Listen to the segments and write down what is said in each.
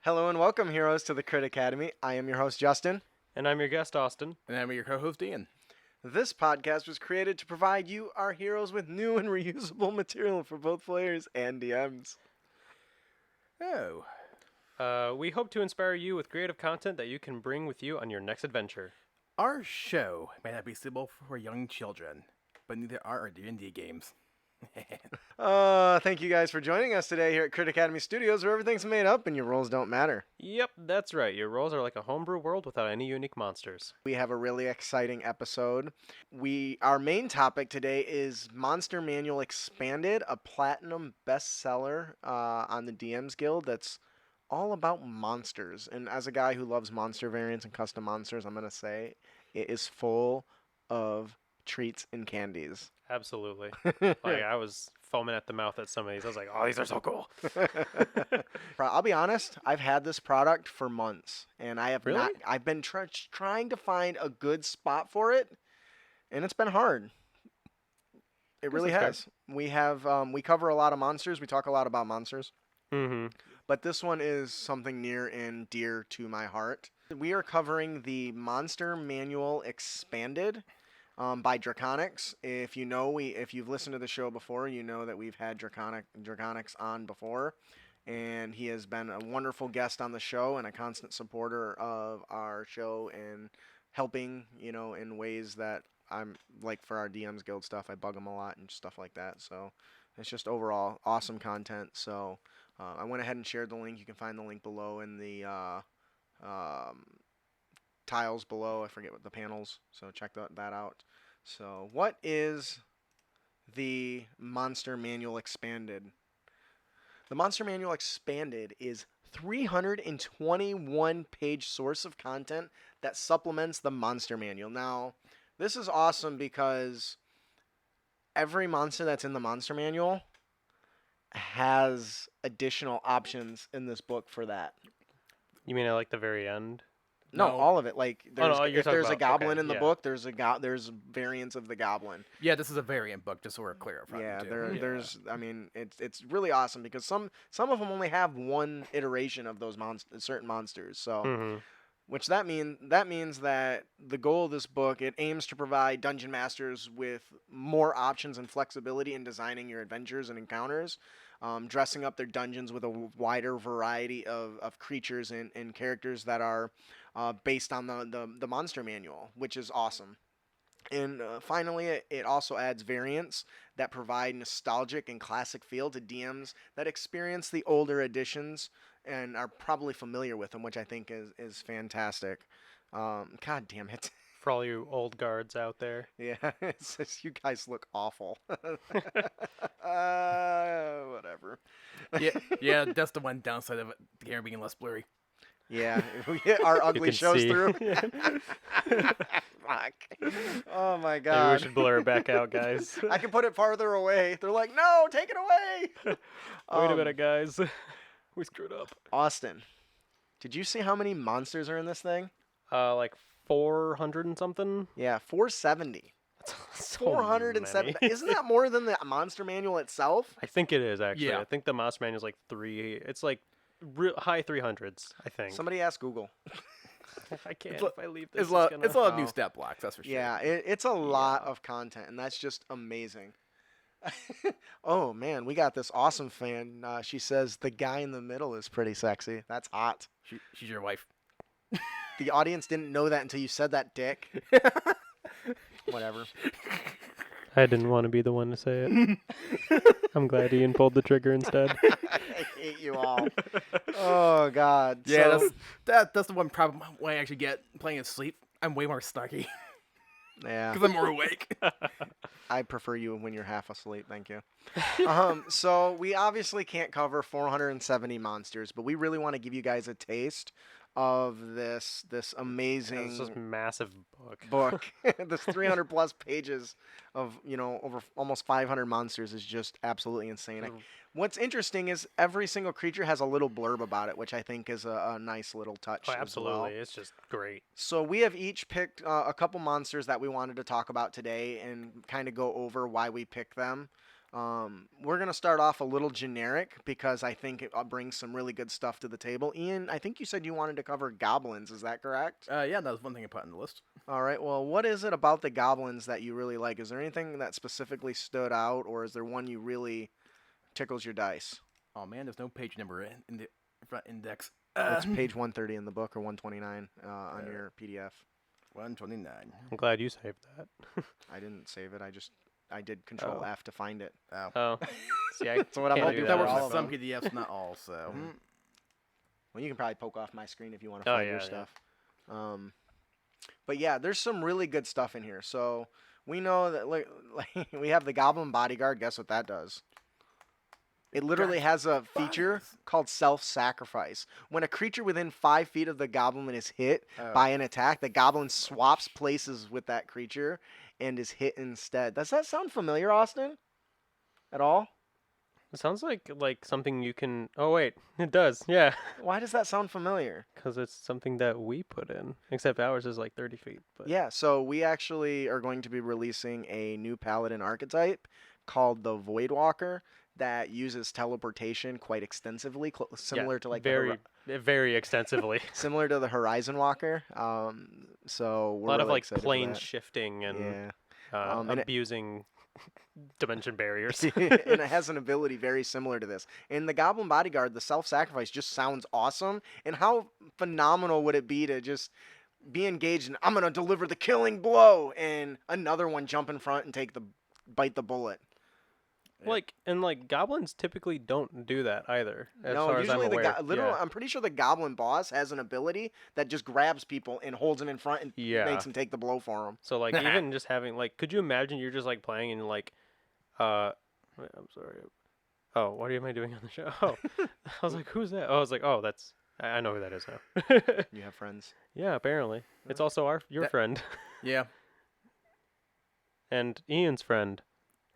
Hello and welcome, heroes, to the Crit Academy. I am your host, Justin. And I'm your guest, Austin. And I'm your co-host, Ian. This podcast was created to provide you, our heroes, with new and reusable material for both players and DMs. We hope to inspire you with creative content that you can bring with you on your next adventure. Our show may not be suitable for young children, but neither are our D&D games. Thank you guys for joining us today here at Crit Academy Studios, where everything's made up and your roles don't matter. Yep, that's right. Your roles are like a homebrew world without any unique monsters. We have a really exciting episode. Our main topic today is Monster Manual Expanded, a platinum bestseller on the DMs Guild that's all about monsters. And as a guy who loves monster variants and custom monsters, I'm going to say it is full of treats and candies. Absolutely. I was foaming at the mouth at some of these. I was like, oh, these are so cool. I'll be honest, I've had this product for months, and I have Really? not. I've been trying to find a good spot for it, and it's been hard. It really that's has. We cover a lot of monsters. We talk a lot about monsters, Mm-hmm. but this one is something near and dear to my heart. We are covering the Monster Manual Expanded. By Dragonix. If you've listened to the show before, you know that we've had Dragonix on before, and he has been a wonderful guest on the show and a constant supporter of our show and helping, in ways that I'm like for our DMs Guild stuff. I bug him a lot and stuff like that. So it's just overall awesome content. So I went ahead and shared the link. You can find the link below in the tiles below. I forget what the panels, so check that out. So what is the Monster Manual Expanded? The Monster Manual Expanded is 321 page source of content that supplements the Monster Manual. Now, this is awesome because every monster that's in the Monster Manual has additional options in this book for that. You mean at like the very end? No, No. all of it. Like, Oh, no, you're if talking there's a about- goblin okay, in the yeah. book, there's variants of the goblin. Yeah, this is a variant book, just so we're clear up front. Yeah, too. there's. I mean, it's really awesome because some of them only have one iteration of those certain monsters. So, Mm-hmm. which that means that the goal of this book, it aims to provide dungeon masters with more options and flexibility in designing your adventures and encounters, dressing up their dungeons with a wider variety of creatures and characters that are based on the monster manual, which is awesome. And finally, it also adds variants that provide nostalgic and classic feel to DMs that experience the older editions and are probably familiar with them, which I think is fantastic. God damn it. For all you old guards out there. Yeah, it says you guys look awful. Whatever. Yeah, that's the one downside of it, the camera being less blurry. Yeah, our ugly can shows see. through. Fuck. Oh my Maybe we god. should blur it back out, guys. I can put it farther away. They're like, no, take it away. Wait a minute, guys. We screwed up. Austin, did you see how many monsters are in this thing? Like 400 and something? Yeah, 470. So 470. many. Isn't that more than the monster manual itself? I think it is, actually. Yeah. I think the monster manual is like it's like high 300s, I think. Somebody ask Google. I can't It's a- if I leave this. It's a lot of Oh. new stat blocks, that's for sure. Yeah, it's a lot of content, and that's just amazing. Oh man, we got this awesome fan. She says the guy in the middle is pretty sexy. That's hot. She's your wife. The audience didn't know that until you said that, dick. Whatever. I didn't want to be the one to say it. I'm glad Ian pulled the trigger instead. I hate you all. Oh God. Yeah, So, that's the one problem I actually get playing it sleep. I'm way more snarky yeah. because I'm more awake. I prefer you when you're half asleep. Thank you. So we obviously can't cover 470 monsters, but we really want to give you guys a taste of this amazing It's just massive book. book. This 300 plus pages of over almost 500 monsters is just absolutely insane. What's interesting is every single creature has a little blurb about it, which I think is a nice little touch. Oh, as absolutely. well. It's just great. So we have each picked a couple monsters that we wanted to talk about today and kind of go over why we picked them. We're going to start off a little generic because I think it brings some really good stuff to the table. Ian, I think you said you wanted to cover goblins. Is that correct? Yeah, that was one thing I put on the list. All right. Well, what is it about the goblins that you really like? Is there anything that specifically stood out, or is there one you really tickles your dice? Oh man, there's no page number in the front index. It's page 130 in the book or 129 on your PDF. 129. I'm glad you saved that. I didn't save it. I did Control Oh. F to find it. Oh. Oh, see, I That's what I'm can't gonna do do That for works all for of some them. PDFs, not all. So. Well, you can probably poke off my screen if you want to Oh, find your yeah, stuff. But yeah, there's some really good stuff in here. So we know that like we have the Goblin Bodyguard. Guess what that does? It literally has a feature Bodies. called self-sacrifice. When a creature within 5 feet of the goblin is hit Oh. by an attack, the goblin swaps places with that creature and is hit instead. Does that sound familiar, Austin? At all? it sounds like something you can. Oh wait, it does. Yeah, Why does that sound familiar? because it's something that we put in. Except ours is like 30 feet. But Yeah, so we actually are going to be releasing a new paladin archetype called the Voidwalker that uses teleportation quite extensively, similar to like the very extensively. similar to the Horizon Walker. So A we're lot of really like excited for plane that. shifting and Yeah. And it- abusing dimension barriers. and it has an ability very similar to this. In the Goblin Bodyguard, the self-sacrifice just sounds awesome. And how phenomenal would it be to just be engaged in, I'm going to deliver the killing blow, and another one jump in front and bite the bullet. Like goblins typically don't do that either. As No, far as I'm usually aware. literally, Yeah. I'm pretty sure the Goblin boss has an ability that just grabs people and holds them in front and Yeah. makes them take the blow for them. So like even just having like, could you imagine you're just like playing and like, wait, I'm sorry. Oh, what am I doing on the show? Oh, I was like, who's that? Oh, I was like, oh, that's I know who that is now. You have friends. Yeah, apparently it's also your That- friend Yeah. and Ian's friend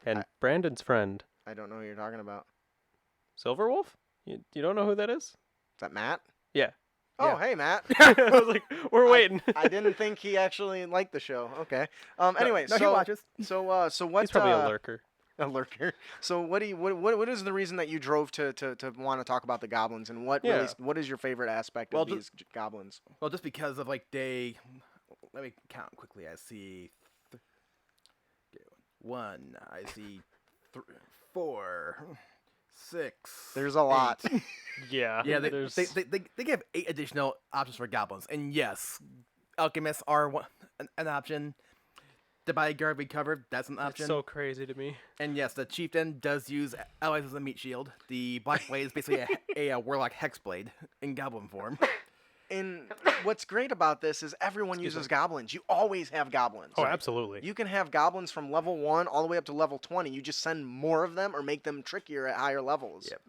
and Brandon's friend. I don't know who you're talking about. Silverwolf? You don't know who that is? Is that Matt? Yeah. Oh, Yeah. hey, Matt. I was like, we're waiting. I didn't think he actually liked the show. Okay. Anyway, no, he so watches. so what? He's probably a lurker. A lurker. So what is the reason that you drove to want to talk about the goblins, and what Yeah. what is your favorite aspect Well, of these goblins? Well, just because of like let me count quickly. I see 1. I see 4, 6. There's a lot. 8. Yeah. Yeah, there's they give 8 additional options for goblins, and yes, alchemists are an option. The bodyguard we covered, that's an it's option. so crazy to me. And yes, the chieftain does use allies as a meat shield. The black blade is basically a warlock hex blade in goblin form. And what's great about this is everyone uses goblins. You always have goblins. Oh, absolutely. You can have goblins from level 1 all the way up to level 20. You just send more of them or make them trickier at higher levels. Yep.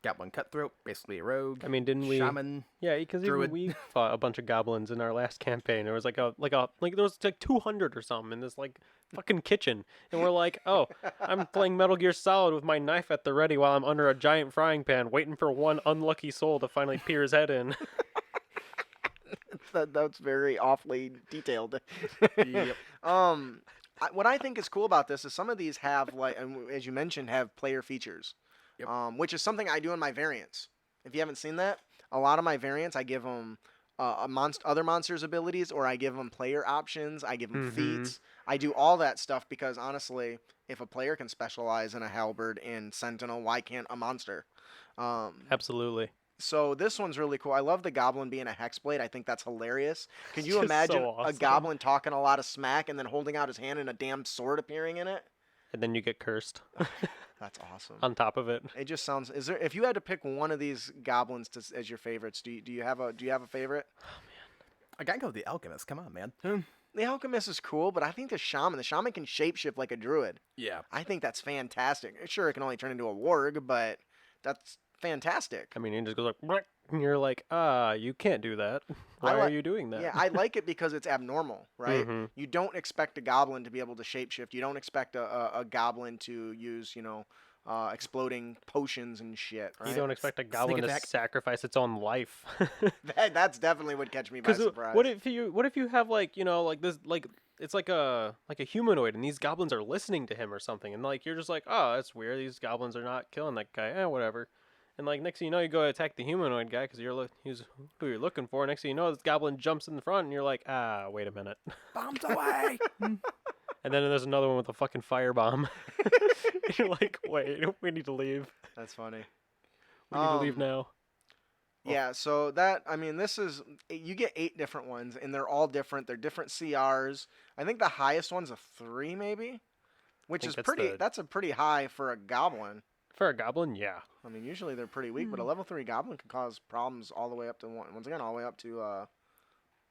Goblin cutthroat, basically a rogue. I mean, didn't we? Shaman. Yeah, because even Druid. we fought a bunch of goblins in our last campaign. There was like there was like 200 or something in this like fucking kitchen, and we're like, oh, I'm playing Metal Gear Solid with my knife at the ready while I'm under a giant frying pan, waiting for one unlucky soul to finally peer his head in. That's very awfully detailed. Yep. What I think is cool about this is some of these have, like, as you mentioned, have player features, Yep. Which is something I do in my variants. If you haven't seen that, a lot of my variants, I give them other monsters' abilities, or I give them player options. I give them Mhm. feats. I do all that stuff because, honestly, if a player can specialize in a halberd and sentinel, why can't a monster? Absolutely. So this one's really cool. I love the goblin being a hexblade. I think that's hilarious. Can you Just so imagine a awesome. goblin talking a lot of smack and then holding out his hand and a damn sword appearing in it? And then you get cursed That's awesome. on top of it. It just sounds. Is there? If you had to pick one of these goblins as your favorites, do you have a favorite? I gotta go with the alchemist. Come on, man. The alchemist is cool, but I think the shaman can shapeshift like a druid. Yeah. I think that's fantastic. Sure, it can only turn into a warg, but that's fantastic. I mean, it just goes like, "Bleh," and you're like, you can't do that. Why I are li- you doing that? Yeah, I like it because it's abnormal, right? Mhm. You don't expect a goblin to be able to shapeshift. You don't expect a goblin to use, exploding potions and shit, right? You don't expect a goblin to attack. sacrifice its own life. That's definitely would catch me by Because surprise. what if you have like this like it's like a humanoid, and these goblins are listening to him or something, and like you're just like, oh, that's weird. These goblins are not killing that guy. Whatever. And like next thing you know, you go attack the humanoid guy because he's who you're looking for. Next thing you know, this goblin jumps in the front, and you're like, ah, wait a minute. Bombs away. And then there's another one with a fucking firebomb. You're like, wait, we need to leave. That's funny. We need to leave now. Yeah, so this is, you get 8 different ones, and they're all different. They're different CRs. I think the highest one's a 3, maybe, which is that's a pretty high for a goblin. For a goblin, yeah. I mean, usually they're pretty weak, but a level 3 goblin can cause problems all the way up to, once again, all the way up to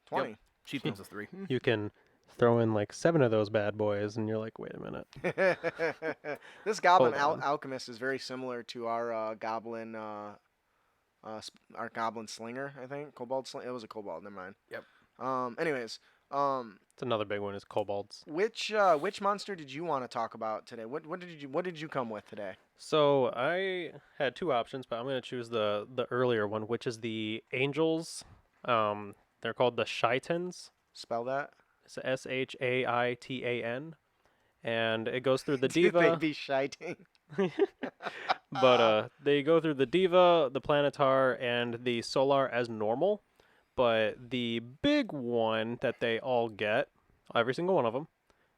20. Yep. Chief is 3. You can throw in like 7 of those bad boys, and you're like, wait a minute. This goblin alchemist is very similar to our goblin slinger, I think. Kobold slinger. It was a kobold. Never mind. Yep. Anyways, it's another big one is kobolds. Which monster did you want to talk about today? What did you come with today? So I had 2 options, but I'm gonna choose the earlier one, which is the angels. They're called the Shaitans. Spell that. It's Shaitan, and it goes through the diva. They'd be shiting. But they go through the diva, the planetar, and the solar as normal. But the big one that they all get, every single one of them,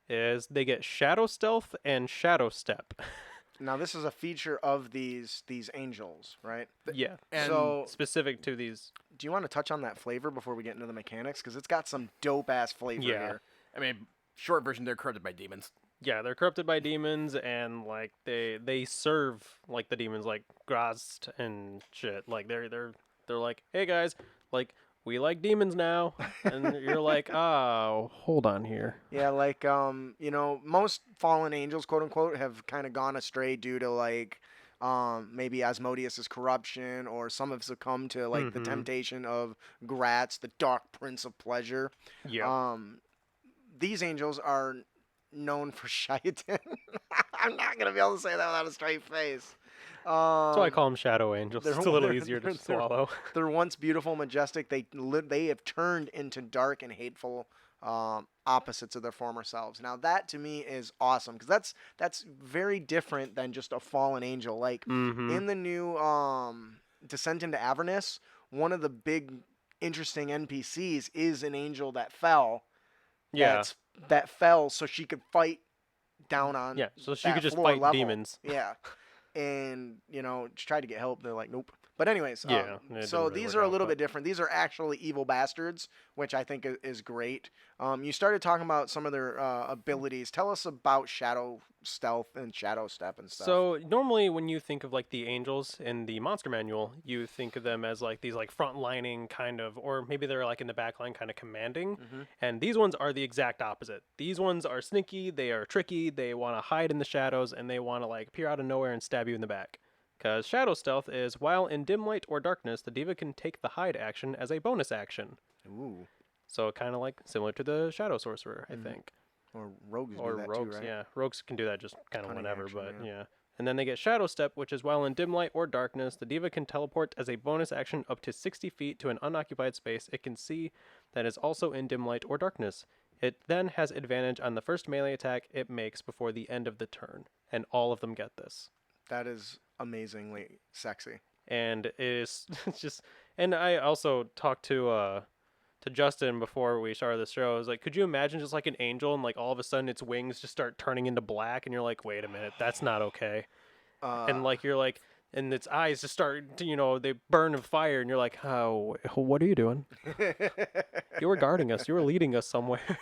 is they get shadow stealth and shadow step. Now this is a feature of these angels, right? Yeah. And so specific to these. Do you want to touch on that flavor before we get into the mechanics? Because it's got some dope ass flavor here. I mean, short version, they're corrupted by demons. Yeah, they're corrupted by demons, and like they serve like the demons, like Grast and shit. Like they're like, hey guys, like we like demons now, and you're like, oh, hold on here. Yeah, like most fallen angels, quote unquote, have kind of gone astray due to like maybe Asmodeus' corruption, or some have succumbed to like the temptation of Gratz, the dark prince of pleasure. Yeah. These angels are known for Shaitan. I'm not gonna be able to say that without a straight face. That's why I call them shadow angels. It's a little easier to swallow. They're once beautiful, majestic. They have turned into dark and hateful opposites of their former selves. Now that to me is awesome, because that's very different than just a fallen angel. Like in the new Descent into Avernus, one of the big interesting NPCs is an angel that fell. Yeah. That fell so she could fight down on. Yeah, so she could just floor fight level. demons. Yeah. And, tried to get help. They're like, nope. But anyways, yeah, so these are a little bit different. These are actually evil bastards, which I think is great. You started talking about some of their abilities. Tell us about Shadow Stealth and Shadow Step and stuff. So normally when you think of like the angels in the monster manual, you think of them as like these like front-lining kind of, or maybe they're like in the back line kind of commanding. And these ones are the exact opposite. These ones are sneaky, they are tricky, they want to hide in the shadows, and they want to like appear out of nowhere and stab you in the back. Because Shadow Stealth is, while in dim light or darkness, the diva can take the hide action as a bonus action. Ooh. So kind of like similar to the Shadow Sorcerer, I think. Or rogues Or do that rogues, too, right? yeah. Rogues can do that just kind of Cunning whenever, action, but yeah. yeah. And then they get Shadow Step, which is while in dim light or darkness, the diva can teleport as a bonus action up to 60 feet to an unoccupied space it can see that is also in dim light or darkness. It then has advantage on the first melee attack it makes before the end of the turn. And all of them get this. That is amazingly sexy. And it is it's just, and I also talked to Justin before we started the show. I was like, could you imagine just like an angel and like all of a sudden its wings just start turning into black, and you're like, wait a minute, that's not okay. And like you're like, and its eyes just start to, they burn with fire, and you're like, oh, what are you doing? You were guarding us. You were leading us somewhere.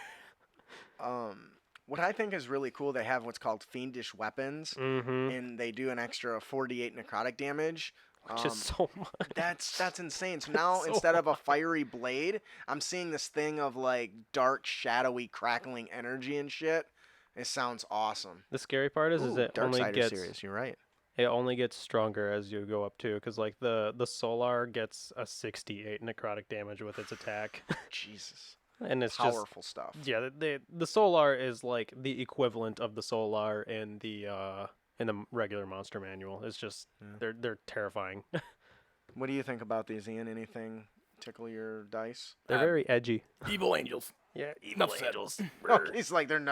What I think is really cool, they have what's called fiendish weapons, and they do an extra 48 necrotic damage. Which is so much. That's insane. So now so instead of a fiery blade, I'm seeing this thing of like dark, shadowy, crackling energy and shit. It sounds awesome. The scary part is it only Darksider gets series. You're right. It only gets stronger as you go up too, because like the Solar gets a 68 necrotic damage with its attack. Jesus. And it's powerful stuff. Yeah, the Solar is like the equivalent of the Solar in the regular monster manual. It's just they're terrifying. What do you think about these, Ian? Anything tickle your dice? They're very edgy. Evil angels. Yeah, evil Enough said. angels. He's like, there's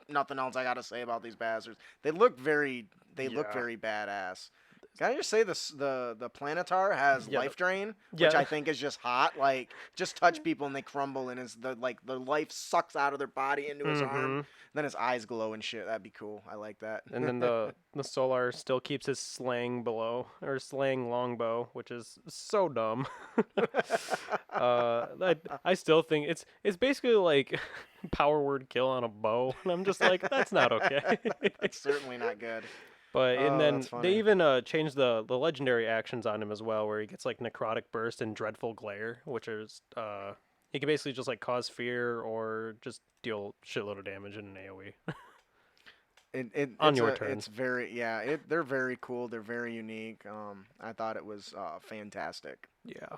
nothing else I gotta say about these bastards. They look very Yeah. badass. Can I just say this? The Planetar has Yeah, life drain, which yeah. I think is just hot. Like, just touch people and they crumble, and the life sucks out of their body into his arm. Then his eyes glow and shit. That'd be cool. I like that. And then the Solar still keeps his slang longbow, which is so dumb. I still think it's basically like power word kill on a bow, and I'm just like, that's not okay. It's certainly not good. But and Oh, then that's funny. they even changed the legendary actions on him as well, where he gets like necrotic burst and dreadful glare, which is he can basically just like cause fear or just deal shitload of damage in an AOE. On your turn. It's very they're very cool. They're very unique. I thought it was fantastic. Yeah.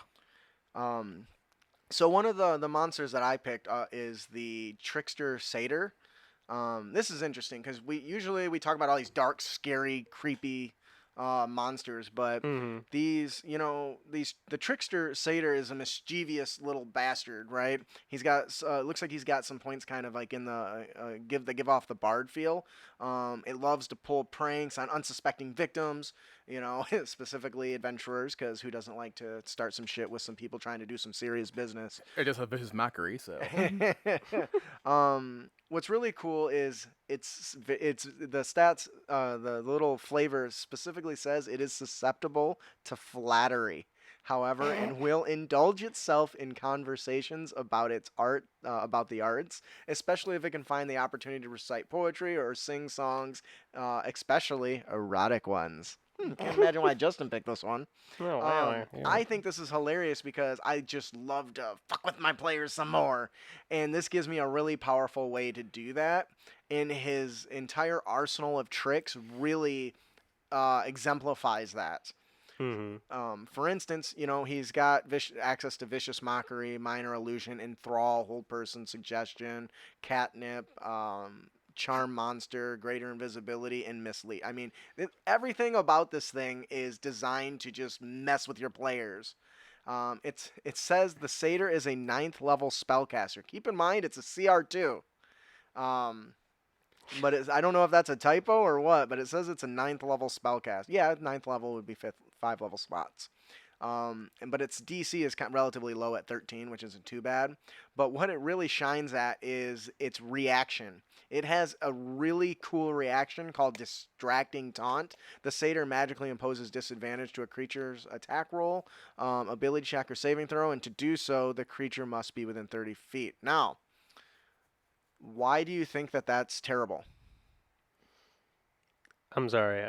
So one of the monsters that I picked is the Trickster Satyr. This is interesting because we usually talk about all these dark, scary, creepy monsters, but the Trickster Satyr is a mischievous little bastard, right? He's got looks like he's got some points kind of like in the give off the bard feel. It loves to pull pranks on unsuspecting victims, specifically adventurers, because who doesn't like to start some shit with some people trying to do some serious business? It just a vicious mockery, so. What's really cool is it's the stats, the little flavor specifically says it is susceptible to flattery. However, and will indulge itself in conversations about its art, about the arts, especially if it can find the opportunity to recite poetry or sing songs, especially erotic ones. Can't imagine why Justin picked this one. Oh, wow. Yeah. I think this is hilarious because I just love to fuck with my players some more. And this gives me a really powerful way to do that. And his entire arsenal of tricks really exemplifies that. For instance, he's got access to Vicious Mockery, Minor Illusion, Enthrall, Hold Person, Suggestion, Catnip, Charm Monster, Greater Invisibility, and Mislead. I mean, everything about this thing is designed to just mess with your players. It says the Satyr is a 9th level spellcaster. Keep in mind, it's a CR2. But I don't know if that's a typo or what, but it says it's a 9th level spellcast. Yeah, 9th level would be 5 level spots. But its DC is relatively low at 13, which isn't too bad. But what it really shines at is its reaction. It has a really cool reaction called Distracting Taunt. The Satyr magically imposes disadvantage to a creature's attack roll, ability check, or saving throw, and to do so, the creature must be within 30 feet. Now, why do you think that that's terrible? I'm sorry.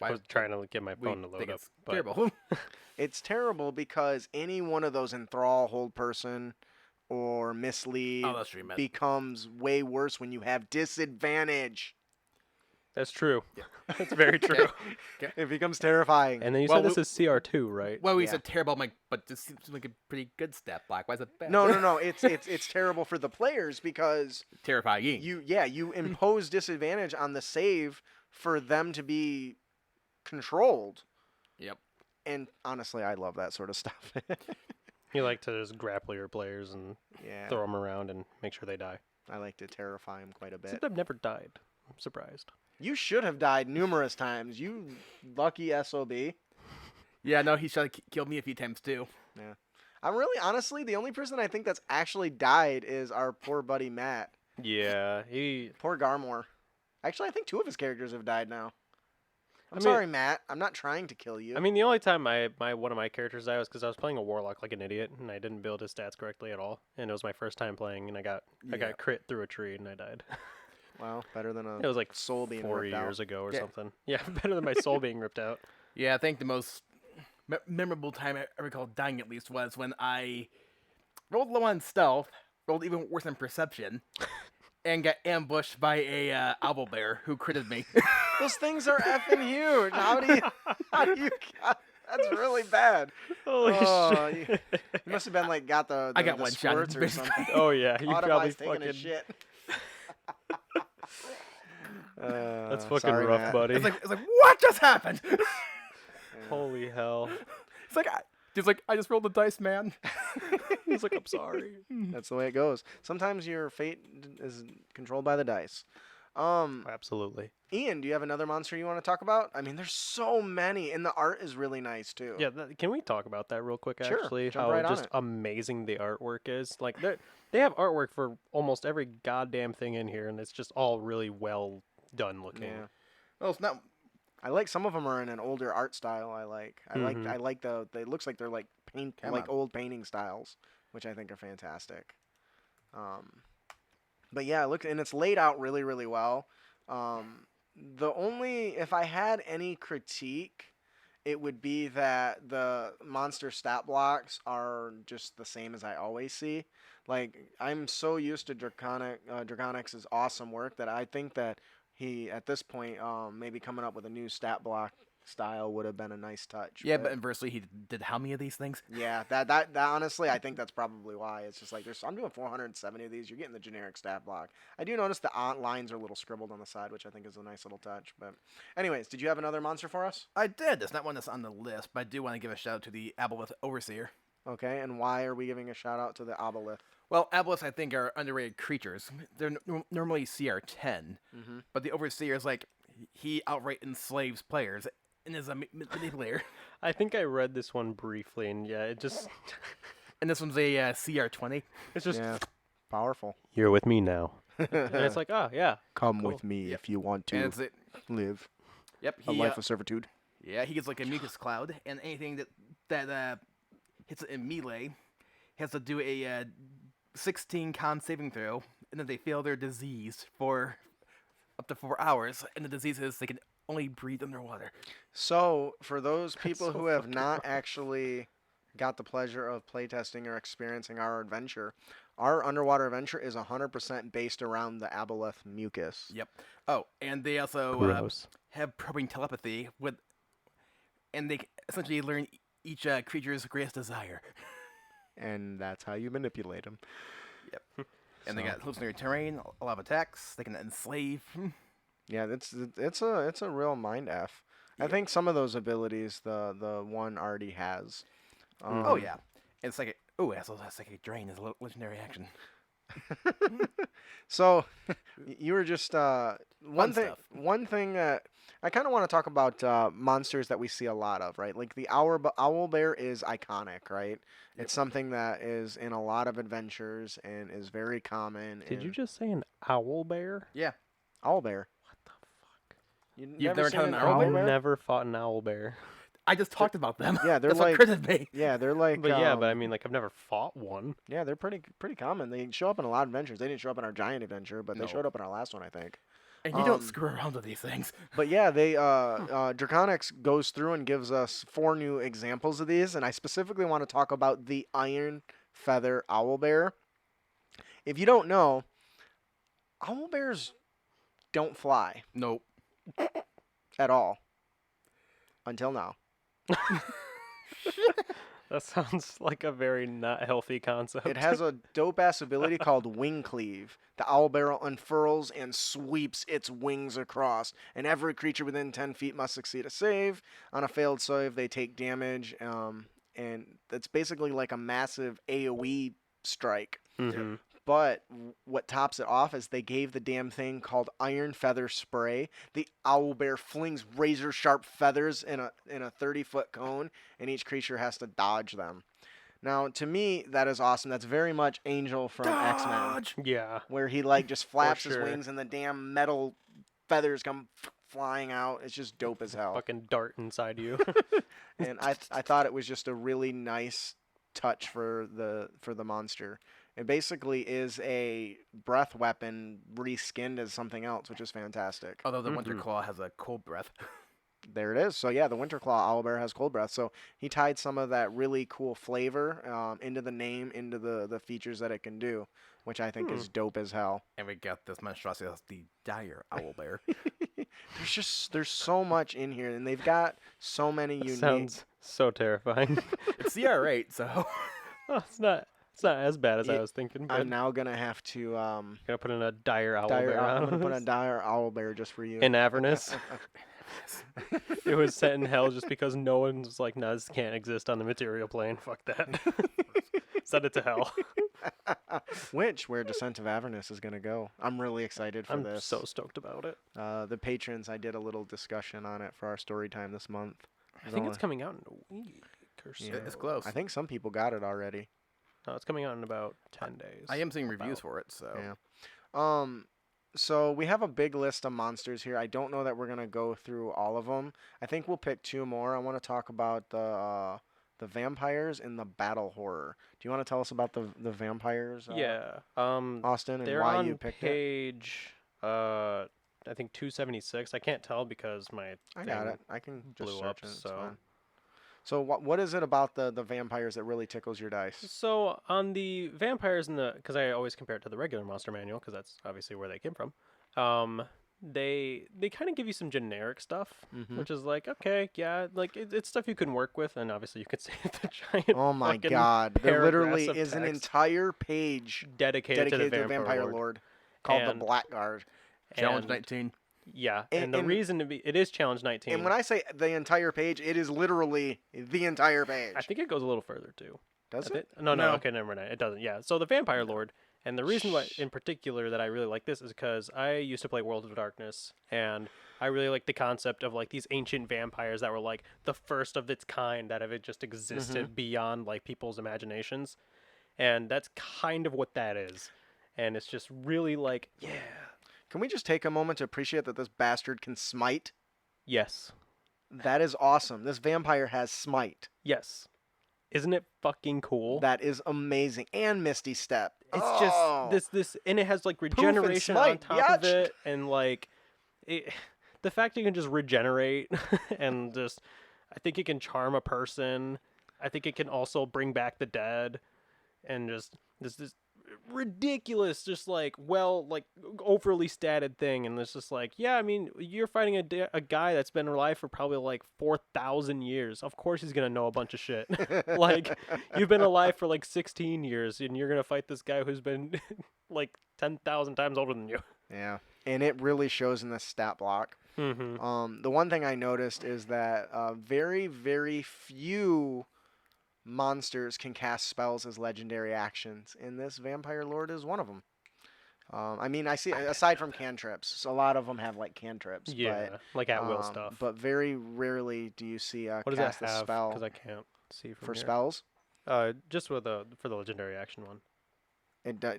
I was trying to get my phone to load up. But Terrible. It's terrible because any one of those Enthrall, Hold Person, or Mislead becomes way worse when you have disadvantage. That's true. That's very true. Okay. It becomes terrifying. And then you said this is CR2, right? Well, we Yeah. said terrible, I'm like, but this seems like a pretty good step, Black. Why is it bad? No. It's terrible for the players because Terrifying. you impose disadvantage on the save for them to be controlled. Yep. And honestly, I love that sort of stuff. You like to just grapple your players and Yeah, throw them around and make sure they die. I like to terrify them quite a bit. Except I've never died. I'm surprised. You should have died numerous times. You lucky SOB. Yeah, no, he's tried to kill me a few times too. Yeah. I'm really, honestly, the only person I think that's actually died is our poor buddy Matt. Yeah, Poor Garmore. Actually, I think 2 of his characters have died now. I'm mean- sorry, Matt. I'm not trying to kill you. I mean, the only time one of my characters died was because I was playing a warlock like an idiot, and I didn't build his stats correctly at all. And it was my first time playing, and I got crit through a tree, and I died. Well, better than a It was like soul being 4 ripped years out. ago or Yeah. something. Yeah, better than my soul being ripped out. Yeah, I think the most memorable time I recall dying at least was when I rolled low on stealth, rolled even worse on perception, and got ambushed by a owlbear who critted me. Those things are effing huge. How do you that's really bad. Holy Oh, shit. You must have been like got the I got the one shot squirts or basically. something. Oh yeah, you probably Autobot's taking a fucking. shit. That's fucking sorry, rough, Matt. buddy. It's like what just happened? Holy hell. It's like He's like, I just rolled the dice, man. He's like, I'm sorry. That's the way it goes. Sometimes your fate is controlled by the dice. Absolutely. Ian, do you have another monster you want to talk about? I mean, there's so many, and the art is really nice too. Yeah, can we talk about that real quick? Sure, Actually, jump how right on just it. amazing the artwork is. Like they have artwork for almost every goddamn thing in here, and it's just all really well done looking. Yeah. Well, it's not. I like some of them are in an older art style. I like the. It looks like they're like Come like on. old painting styles, which I think are fantastic. But yeah, look, and it's laid out really, really well. The only, if I had any critique, it would be that the monster stat blocks are just the same as I always see. Like, I'm so used to Dragonix's awesome work that I think that he, at this point, maybe coming up with a new stat block style would have been a nice touch. Yeah, but inversely, he did how many of these things? Yeah, that honestly, I think that's probably why. It's just like I'm doing 470 of these. You're getting the generic stat block. I do notice the lines are a little scribbled on the side, which I think is a nice little touch. But, anyways, did you have another monster for us? I did. It's not one that's on the list, but I do want to give a shout out to the Aboleth Overseer. Okay, and why are we giving a shout out to the Aboleth? Well, Aboleths, I think, are underrated creatures. They're normally CR10, but the Overseer is like, he outright enslaves players and is a manipulator. I think I read this one briefly, and yeah, it just And this one's a CR20. it's just Yeah, powerful. you're with me now, and it's like, oh yeah, Come Cool. with me if you want And to it's it. live Yep. a He, life of servitude. yeah, he gets like a mucus cloud, and anything that hits it in melee has to do a 16 con saving throw, and then they fail their disease for up to 4 hours, and the disease is they can only breathe underwater. So, for those people so who have fucking not actually got the pleasure of playtesting or experiencing our adventure, our underwater adventure is 100% based around the Aboleth mucus. Yep. Oh, and they also gross. have probing telepathy and they essentially learn each creature's greatest desire. And that's how you manipulate them. Yep. And they So- got hallucinatory terrain, a lot of attacks. They can enslave. Yeah, it's a real mind f. I think some of those abilities the one already has. Oh yeah. And psychic. Oh, that's a psychic drain is a legendary action. So, you were just one thing. stuff. One thing that I kind of want to talk about monsters that we see a lot of, right? Like the owlbear is iconic, right? It's something that is in a lot of adventures and is very common. Did you and- just say an owl bear? Yeah. owlbear? What the fuck? You've never seen caught an an owlbear? owlbear? I've never fought an owl bear. I just talked about them. Yeah, they're That's like- what occurred to me. Yeah, they're like. But yeah, but I mean, like, I've never fought one. Yeah, they're pretty common. They show up in a lot of adventures. They didn't show up in our giant adventure, but No. they showed up in our last one, I think. And you don't screw around with these things. But yeah, they Dragonix goes through and gives us 4 new examples of these, and I specifically want to talk about the iron feather owlbear. If you don't know, owlbears don't fly Nope. at all until now. That sounds like a very not healthy concept. It has a dope ass ability called wing cleave. The owlbear unfurls and sweeps its wings across, and every creature within 10 feet must succeed a save. On a failed save, they take damage, and it's basically like a massive AoE strike. Mhm. But what tops it off is they gave the damn thing called Iron Feather Spray. The owlbear flings razor sharp feathers in a 30-foot cone, and each creature has to dodge them. Now, to me, that is awesome. That's very much Angel from X-Men, Dodge! Yeah. where he like just flaps his sure. wings and the damn metal feathers come flying out. It's just dope as hell. Fucking dart inside you. And I thought it was just a really nice touch for the monster. It basically is a breath weapon reskinned as something else, which is fantastic. Although the Winter Mhm. Claw has a cold breath. There it is. So yeah, the Winterclaw owlbear has cold breath. So he tied some of that really cool flavor into the name, into the features that it can do, which I think is dope as hell. And we got this monstrosity as the dire owlbear. There's so much in here, and they've got so many That unique. sounds so terrifying. It's CR8, so Oh, it's not as bad as I Yeah, was thinking. But I'm now gonna have to gonna put in a dire owl dire. bear I'm on gonna put a dire owlbear just for you. in Avernus. It was set in hell just because no one was like, "No, this can't exist on the material plane. Fuck that." Send it to hell. Where Descent of Avernus is going to go. I'm really excited for I'm this. so stoked about it. The patrons, I did a little discussion on it for our story time this month. I think it's coming out in a week or so. Yeah. It's close. I think some people got it already. No, it's coming out in about 10 days. I am seeing reviews for it, so. Yeah. So we have a big list of monsters here. I don't know that we're gonna go through all of them. I think we'll pick two more. I want to talk about the vampires and the battle horror. Do you want to tell us about the vampires? Yeah. Austin, and They're why on you picked it? page, I think 276. I can't tell because my I got thing it. I can just blew search up. it. It's So. fine. So what is it about the vampires that really tickles your dice? So on the vampires because I always compare it to the regular monster manual because that's obviously where they came from. They kind of give you some generic stuff, which is like, okay, yeah, like it's stuff you can work with, and obviously you could save the giant. Oh my fucking God! There literally paragraphs of is an text entire page dedicated to the dedicated to vampire Lord called the And- Blackguard. Challenge and- 19. Yeah, And- and the and- reason it is challenge 19. And when I say the entire page, it is literally the entire page. I think it goes a little further too. Does I it? thi- No, No. okay, never mind. It doesn't. Yeah. So the Vampire Lord, and the reason why, in particular, that I really like this is because I used to play World of Darkness, and I really like the concept of like these ancient vampires that were like the first of its kind that have just existed beyond like people's imaginations, and that's kind of what that is, and it's just really like, yeah, Can we just take a moment to appreciate that this bastard can smite? yes, That is awesome. This vampire has smite. yes, isn't it fucking cool? That is amazing. And Misty Step. It's Oh! just this, and it has like and regeneration on smite, top of biatch. it, and like the fact you can just regenerate and just, I think it can charm a person. I think it can also bring back the dead, and just this ridiculous, just like overly statted thing, and it's just like, yeah, I mean, you're fighting a guy that's been alive for probably like 4,000 years. Of course he's gonna know a bunch of shit. Like, you've been alive for like 16 years, and you're gonna fight this guy who's been like 10,000 times older than you. Yeah. And it really shows in this stat block. Mm-hmm. The one thing I noticed is that very, very few monsters can cast spells as legendary actions, and this Vampire Lord is one of them. I mean, I see, aside from cantrips, a lot of them have like cantrips. Yeah, like at will stuff. But very rarely do you see What does cast that a have? spell Because I can't see from for here. spells. Just for the legendary action one.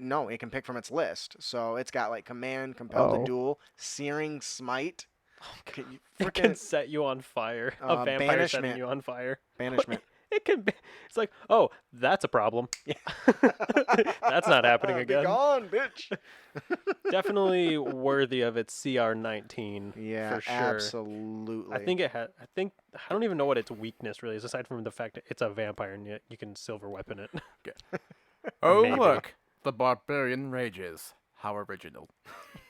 No, it can pick from its list. So it's got like command, compel to duel, searing smite. It can set you on fire. A vampire setting banishment. you on fire. Banishment. It can be. It's like, oh, that's a problem. That's not happening Be again. gone, bitch. Definitely worthy of its CR 19. Yeah, for sure. absolutely. I think I don't even know what its weakness really is, aside from the fact that it's a vampire and yet you can silver weapon it. Oh, Maybe. look. The barbarian rages. How original.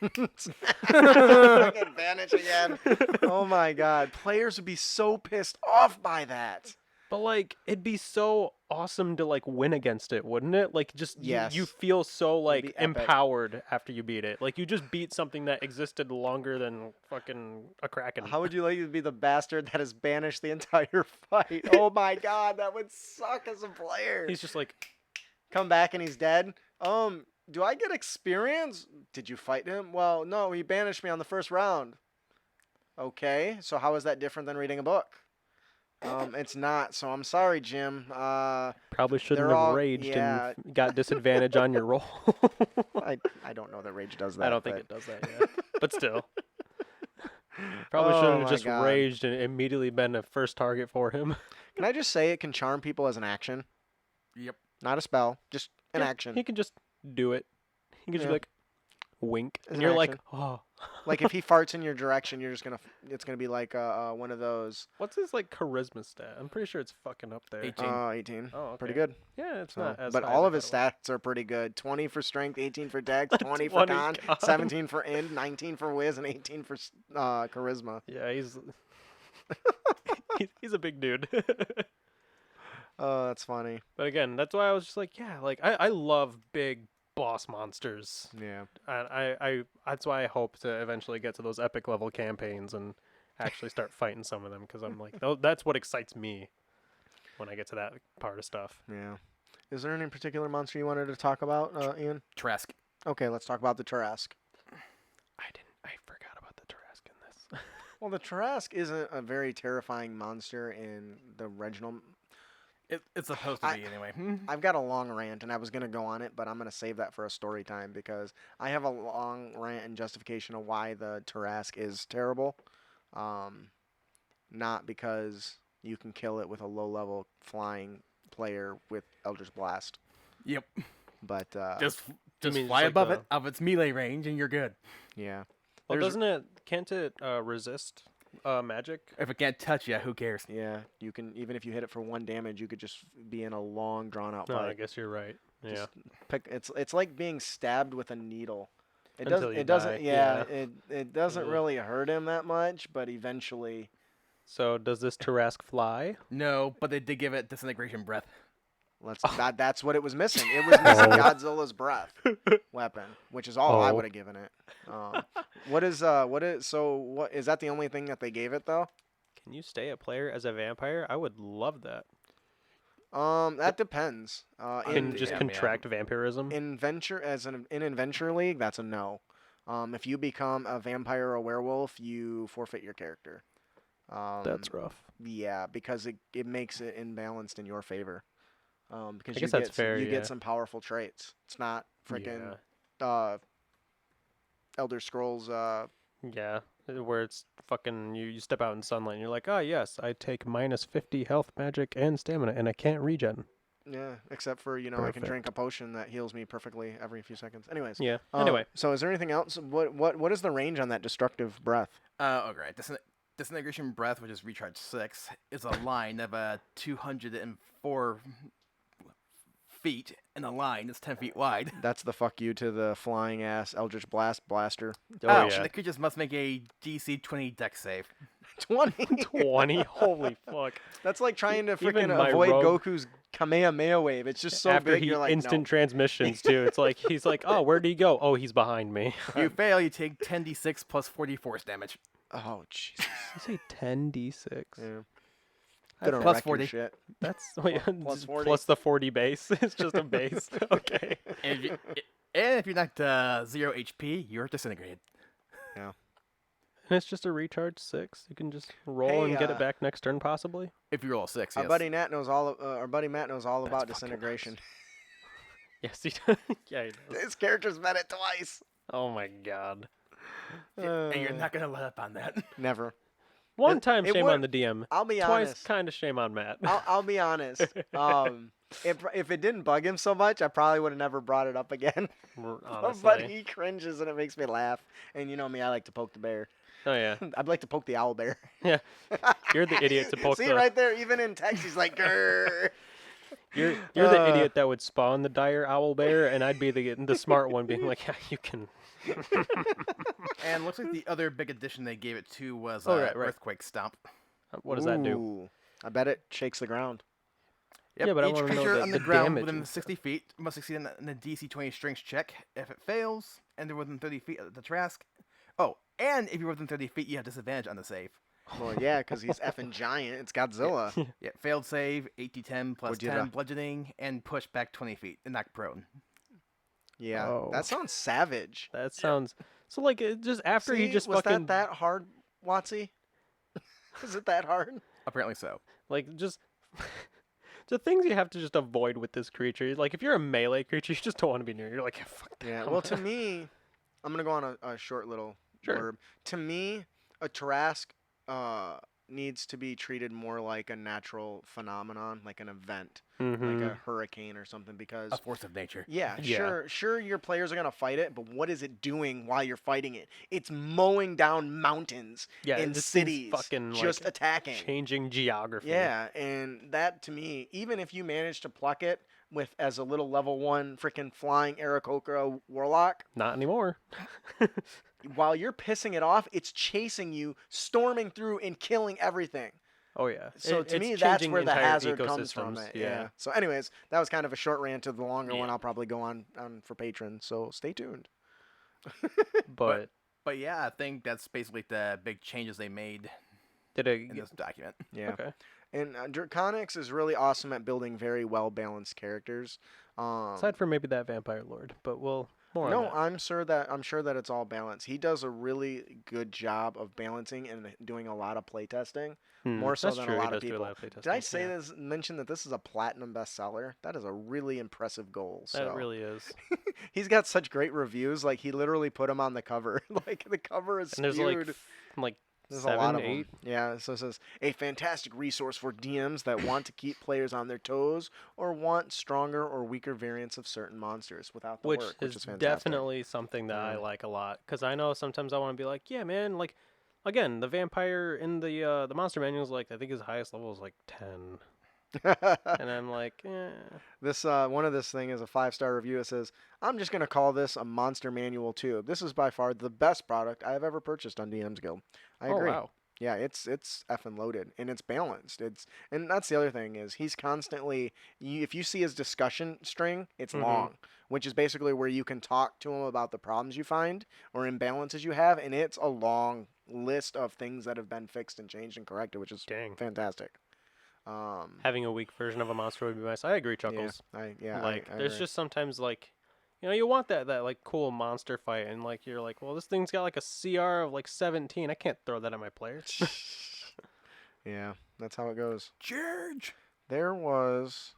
Fucking vanish again. Oh my God, players would be so pissed off by that. But like, it'd be so awesome to like win against it, wouldn't it? Like, just Yes. you feel so be like epic. empowered after you beat it. Like, you just beat something that existed longer than fucking a kraken. How would you like to be the bastard that has banished the entire fight? Oh my God, that would suck as a player. He's just like, Come back and he's dead. Do I get experience? Did you fight him? Well, no, he banished me on the first round. Okay, so how is that different than reading a book? It's not. So I'm sorry, Jim. probably shouldn't They're have all- raged yeah. and got disadvantage on your roll. I don't know that rage does that. I don't think but- it does that yet. But still. Probably Oh should have my just God. raged and immediately been a first target for him. Can I just say it can charm people as an action, Yep. not a spell, just an Yeah, action. He can just do it. He can just Yeah. be like, wink. As And an you're like, action. oh. Like if he farts in your direction, you're just gonna. It's gonna be like one of those. What's his like charisma stat? I'm pretty sure it's fucking up there. 18. 18. Oh, okay. Pretty good. Yeah, it's So, not as but high all as of I his thought it stats are pretty good. 20 for strength, 18 for dex, 20 for 20 con, con. 17 for int, 19 for whiz, and 18 for charisma. was. Yeah, he's a big dude. Oh, that's funny. But again, that's why I was just like, yeah, like I love big boss monsters. Yeah. And I that's why I hope to eventually get to those epic level campaigns, and actually start fighting some of them because I'm like, oh, that's what excites me when I get to that part of stuff. Yeah. Is there any particular monster you wanted to talk about, Ian? Trask. Okay, let's talk about the Tarask. I forgot about the Tarrasque in this. Well, the Tarask isn't a very terrifying monster in the original. It's supposed to be anyway. I've got a long rant, and I was going to go on it, but I'm going to save that for a story time because I have a long rant and justification of why the Tarask is terrible. Not because you can kill it with a low-level flying player with Eldritch Blast, Yep. but Just mean fly just like above the- it of its melee range, and you're good. yeah. Well, There's- can't it resist magic? If it can't touch you, who cares? Yeah, you can, even if you hit it for 1 damage, you could just be in a long, drawn-out No, fight. I guess you're right. Yeah. Just it's like being stabbed with a needle. It Until doesn't you it doesn't die, yeah, yeah. it doesn't Ugh. really hurt him that much, but eventually So does this Tarrasque fly? No, but they did give it disintegration breath. that's what it was missing. It was missing Godzilla's breath weapon, which is all I Oh. would have given it. What is that the only thing that they gave it though? Can you stay a player as a vampire? I would love that. That depends. Can just yeah, contract vampirism? in Adventure League, that's a no. If you become a vampire or a werewolf, you forfeit your character. That's rough. Yeah, because it makes it imbalanced in your favor. Because I guess that's fair, you yeah. get some powerful traits. It's not freaking Elder Scrolls. Yeah, where it's fucking you step out in sunlight and you're like, oh yes, I take minus 50 health, magic, and stamina, and I can't regen. Yeah, except for I can Perfect. drink a potion that heals me perfectly every few seconds. Anyways. Yeah. Anyway, So is there anything else? What is the range on that destructive breath? Okay. Disintegration breath, which is recharge 6, is a line of 204 feet, and the line is 10 feet wide. That's the fuck you to the flying ass Eldritch Blaster. oh And yeah, the creatures must make a DC 20 dex save. 20. 20. Holy fuck! That's like trying to Even freaking my avoid rogue- Goku's Kamehameha wave. It's just so After big. he You're like, instant no. transmissions too. It's like he's like, oh, where'd he go? Oh, he's behind me. You fail, you take 10d6 plus 40 force damage. Oh, Jesus. You say 10d6. Yeah. I Gonna plus wreck your 40. shit. That's wait, Plus 40. plus the 40 base. It's just a base. Okay. And if you're not 0 HP, you're disintegrated. And it's just a recharge 6. You can just roll Hey, and get it back next turn, possibly. If you roll a 6, Our yes. buddy Matt knows all about fucking disintegration. Yes, he does. Yeah, he does. His character's met it twice. Oh my god. And you're not going to let up on that. Never. One It- time, it shame would- on the DM. I'll be Twice, honest. kind of shame on Matt. I'll be honest. If it didn't bug him so much, I probably would have never brought it up again. Honestly. But he cringes and it makes me laugh. And you know me, I like to poke the bear. Oh yeah. I'd like to poke the owl bear. Yeah. You're the idiot to poke See the. right there, even in text, he's like, grrr. You're the idiot that would spawn the dire owl bear, and I'd be the smart one, being like, yeah, you can. And looks like the other big addition they gave it to was Oh, right. Earthquake Stomp. What does that do? Ooh, I bet it shakes the ground. Yep, Yeah, but I each wanna know creature the- on the the ground damage within and 60 feet must succeed in a DC 20 strength check. If it fails, and they're within 30 feet of the Trask. Oh, and if you're within 30 feet, you have disadvantage on the save. Well, yeah, because he's effing giant. It's Godzilla. Yeah, failed save, 8d10 plus What'd you 10 do? bludgeoning, and push back 20 feet and knock prone. Yeah, Oh. that sounds savage. That sounds so like just after See, he just was fucking that hard, Watsy? Is it that hard? Apparently so. like just the things you have to just avoid with this creature. Like if you're a melee creature, you just don't want to be near. You're like, yeah, fuck that. Yeah. Well, to me, I'm gonna go on a short little Sure. blurb. To me, a Tarask needs to be treated more like a natural phenomenon, like an event, Mhm. like a hurricane or something. Because A force of nature. yeah, Yeah. sure, your players are gonna fight it, but what is it doing while you're fighting it? It's mowing down mountains Yeah, in it just seems cities, fucking, just like, attacking. changing geography. Yeah, and that to me, even if you manage to pluck it with as a little level 1 freaking flying Aarakocra warlock, Not anymore. while you're pissing it off, it's chasing you, storming through and killing everything. Oh yeah. So to It's me, that's changing where the entire hazard comes from. ecosystems, It. Yeah. So, anyways, that was kind of a short rant to the longer one. Yeah. I'll probably go on for Patreon. So stay tuned. But But yeah, I think that's basically the big changes they made Did it? in this document. Yeah. Okay. And Dragonix is really awesome at building very well balanced characters. Aside from maybe that vampire lord, but we'll more on No, that. I'm sure that it's all balanced. He does a really good job of balancing and doing a lot of playtesting, more so That's than true. a He lot of does do a people. lot of playtesting. Did I say yeah. this? Mention that this is a platinum bestseller? That is a really impressive goal. That So really is. he's got such great reviews. Like he literally put them on the cover. Like the cover is And there's skewed. like There's a 7, lot of 8. them. Yeah, so it says a fantastic resource for DMs that want to keep players on their toes or want stronger or weaker variants of certain monsters without the Which work, which is is fantastic. definitely something that I Yeah. like a lot. Because I know sometimes I want to be like, yeah, man, like, again, the vampire in the monster manual is like, I think his highest level is like 10. And I'm like, This one of this thing is a 5-star review. It says, "I'm just gonna call this a monster manual tube. This is by far the best product I have ever purchased on DM's Guild." I oh agree. wow. Yeah, it's effing loaded and it's balanced. And that's the other thing is he's constantly if you see his discussion string, it's Mhm. long, which is basically where you can talk to him about the problems you find or imbalances you have, and it's a long list of things that have been fixed and changed and corrected, which is Dang. fantastic. Having a weak version of a monster would be nice. I agree, Chuckles. Like, I there's agree. just sometimes like, you want that like cool monster fight, and like you're like, well, this thing's got like a CR of like 17. I can't throw that at my players. Yeah, that's how it goes. George. There was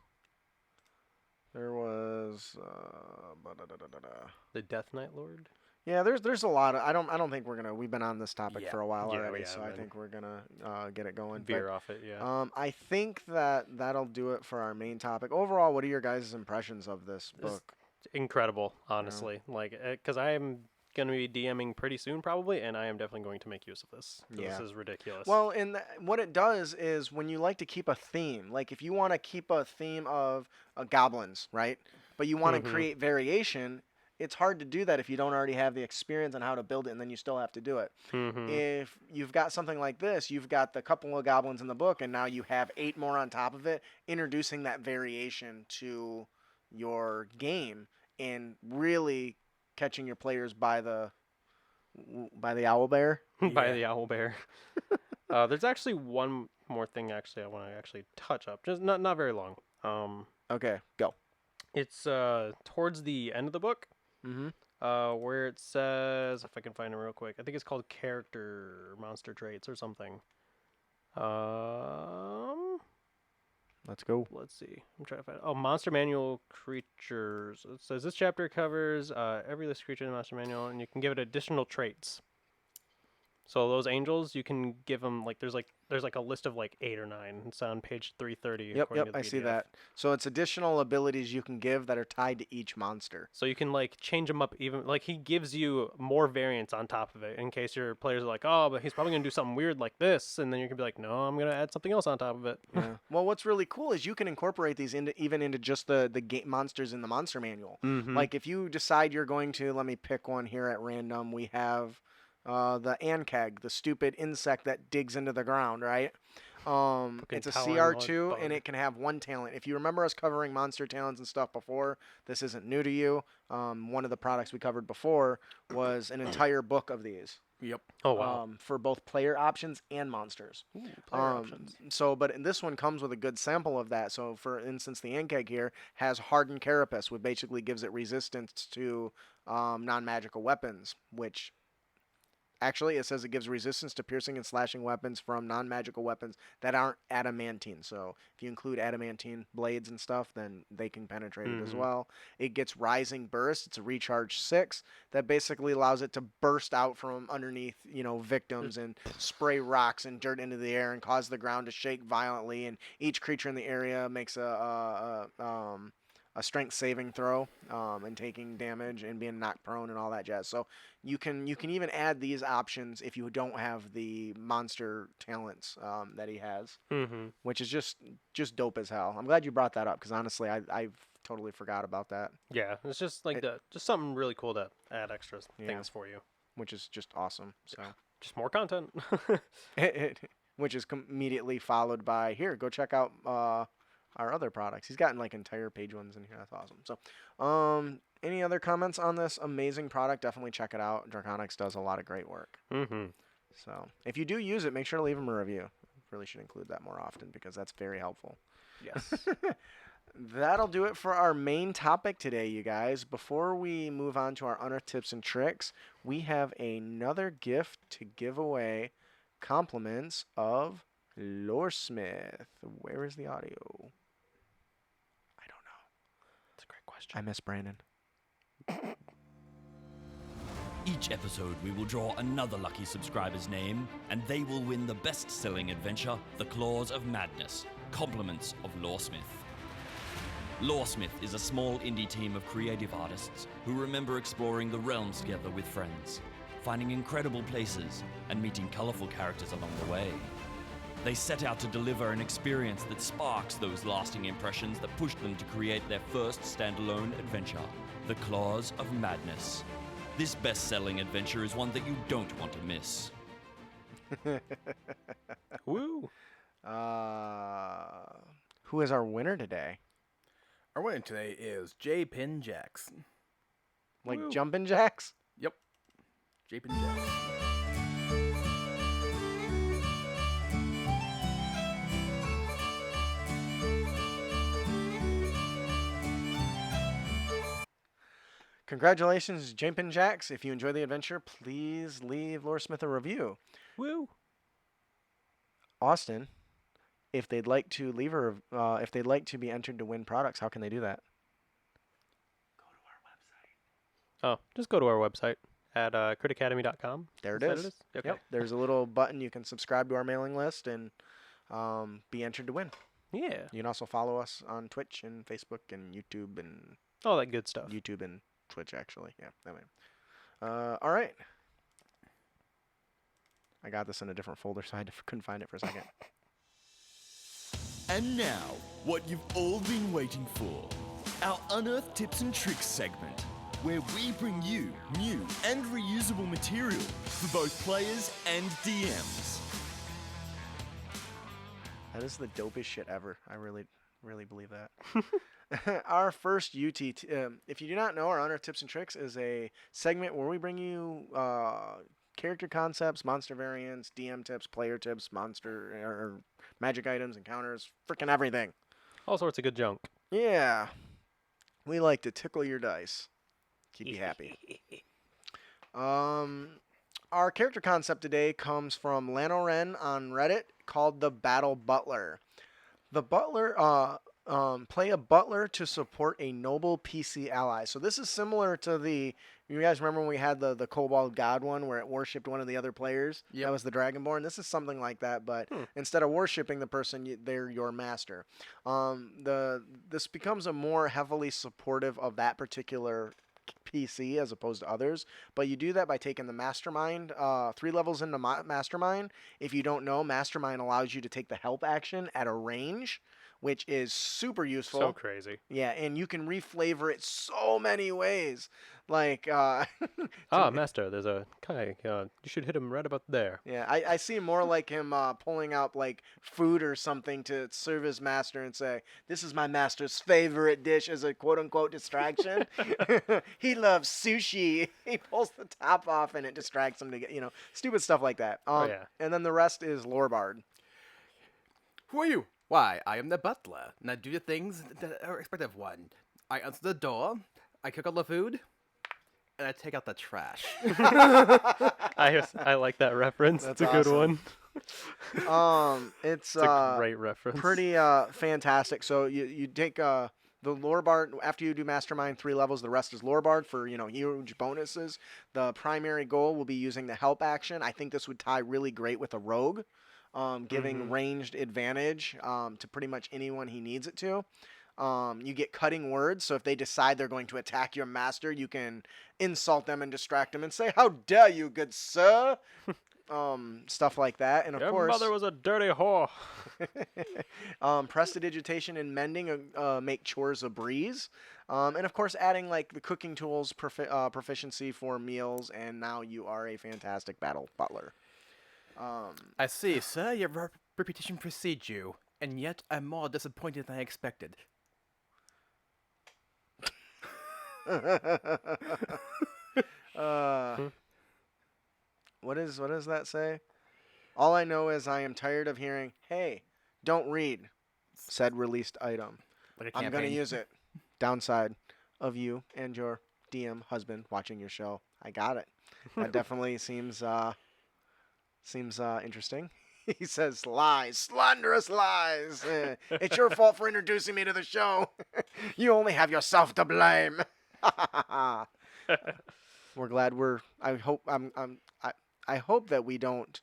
The Death Knight Lord. yeah, there's a lot of I don't think we've been on this topic Yeah. for a while Yeah, we already, so I have been. think we're gonna get it going. Veer off it, yeah. I think that'll do it for our main topic. Overall, what are your guys' impressions of this This- book? Incredible, honestly. Like, because I am going to be DMing pretty soon, probably, and I am definitely going to make use of this. Yeah. This is ridiculous. Well, and what it does is when you like to keep a theme, like if you want to keep a theme of goblins, right? But you want to Mhm. create variation, it's hard to do that if you don't already have the experience on how to build it, and then you still have to do it. Mhm. If you've got something like this, you've got the couple of goblins in the book, and now you have 8 more on top of it, introducing that variation to your game and really catching your players by the owl bear. By Yeah. the owl bear. There's actually one more thing actually I want to actually touch up. Just not very long. Okay, go. It's towards the end of the book. Mm-hmm. Where it says, if I can find it real quick, I think it's called character monster traits or something. Let's go. Let's see. I'm trying to find. Oh, monster manual creatures. It says this chapter covers every list creature in the monster manual, and you can give it additional traits. So those angels, you can give them there's a list of like 8 or 9. It's on page 330. Yep, according to the I see PDF. that. So it's additional abilities you can give that are tied to each monster. So you can like change them up even like he gives you more variants on top of it in case your players are like, oh, but he's probably gonna do something weird like this, and then you can be like, no, I'm gonna add something else on top of it. Yeah. Well, what's really cool is you can incorporate these into just the monsters in the monster manual. Mhm. Like if you decide you're going to, let me pick one here at random. We have the ankeg, the stupid insect that digs into the ground, right? It's a Talon CR2 bug. and it can have 1 talent. If you remember us covering monster talents and stuff before, this isn't new to you. One of the products we covered before was an entire book of these. Yep. Oh wow. For both player options and monsters. Ooh, player options. So, but this one comes with a good sample of that. So, for instance, the Ankeg here has hardened carapace, which basically gives it resistance to non-magical weapons, which actually it says it gives resistance to piercing and slashing weapons from non-magical weapons that aren't adamantine. So, if you include adamantine blades and stuff, then they can penetrate it as Mhm. well. It gets rising burst. It's a recharge 6 that basically allows it to burst out from underneath, victims and spray rocks and dirt into the air and cause the ground to shake violently. And each creature in the area makes a strength saving throw and taking damage and being knocked prone and all that jazz. So you can even add these options if you don't have the monster talents that he has, Mhm. which is just dope as hell. I'm glad you brought that up because honestly, I've totally forgot about that, Yeah, it's just like just something really cool to add extra things for you. which is just awesome. So, Just more content. which is immediately followed by here. Go check out our other products. He's gotten like entire page ones in here. That's awesome. So, any other comments on this amazing product? Definitely check it out. Dragonix does a lot of great work. Mhm. So if you do use it, make sure to leave them a review. Really should include that more often because that's very helpful. Yes. That'll do it for our main topic today, you guys. Before we move on to our unearthed tips and tricks, we have another gift to give away. Compliments of Loresmith. Where is the audio? I don't know. That's a great question. I miss Brandon. Each episode, we will draw another lucky subscriber's name, and they will win the best-selling adventure, The Claws of Madness, Compliments of Loresmith. Loresmith is a small indie team of creative artists who remember exploring the realms together with friends, finding incredible places, and meeting colorful characters along the way. They set out to deliver an experience that sparks those lasting impressions that pushed them to create their first standalone adventure, The Claws of Madness. This best-selling adventure is one that you don't want to miss. Woo! Who is our winner today? Our winner today is J. Pin Jackson. Like Woo. Jumpin' Jacks? Yep. J. Pin Jackson. Congratulations, Jumpin' Jacks. If you enjoy the adventure, please leave Loresmith a review. Woo! Austin, if they'd like to leave if they'd like to be entered to win products, how can they do that? Oh, just go to our website at critacademy.com. There it Is that is. Okay. Yep. There's a little button you can subscribe to our mailing list and be entered to win. Yeah. You can also follow us on Twitch and Facebook and YouTube and All that good stuff. YouTube and Twitch actually. Yeah, that way. All right. I got this in a different folder, so I couldn't find it for a second. And now, what you've all been waiting for. Our Unearthed Tips and Tricks segment, where we bring you new and reusable material for both players and DMs. That is the dopest shit ever. I really, really believe that. Our first if you do not know, our Unearthed Tips and Tricks is a segment where we bring you character concepts, monster variants, DM tips, player tips, monster or magic items, encounters, freaking everything. All sorts of good junk. Yeah. We like to tickle your dice. Keep you happy. Our character concept today comes from Lanoren on Reddit called the Battle Butler. The Butler, play a butler to support a noble PC ally. So this is similar to you guys remember when we had the Kobold God one where it worshipped one of the other players? Yep. That was the Dragonborn. This is something like that, but instead of worshipping the person, they're your master. This becomes a more heavily supportive of that particular PC as opposed to others, but you do that by taking the Mastermind 3 levels into Mastermind. If you don't know, Mastermind allows you to take the help action at a range, which is super useful. So crazy. Yeah, and you can reflavor it so many ways. Like, Master, there's a guy. You should hit him right about there. yeah, I see more like him pulling out like food or something to serve his master and say, "This is my master's favorite dish" as a quote unquote distraction. He loves sushi. He pulls the top off and it distracts him to get stupid stuff like that. Yeah. And then the rest is Lorebard. Who are you? Why, I am the butler, and I do the things that are expected of one. I answer the door, I cook all the food, and I take out the trash. I like that reference. That's It's a good awesome. one. It's It's a great reference. pretty fantastic. So you take the Lorebard after you do Mastermind 3 levels. The rest is Lorebard for huge bonuses. The primary goal will be using the help action. I think this would tie really great with a rogue, giving ranged advantage to pretty much anyone he needs it to. You get cutting words, so if they decide they're going to attack your master, you can insult them and distract them and say, "How dare you, good sir?" Stuff like that, and of Your course, mother was a dirty whore. prestidigitation and mending make chores a breeze, and of course, adding like the cooking tools proficiency for meals, and now you are a fantastic battle butler. I see, sir, your reputation precedes you, and yet I'm more disappointed than I expected. what does that say? All I know is I am tired of hearing, "Hey, don't read," said released item. Like a I'm gonna campaign. use it. Downside of you and your DM husband watching your show. I got it. That definitely seems interesting. He says lies, slanderous lies. It's your fault for introducing me to the show. You only have yourself to blame. We're glad we're. I hope I hope that we don't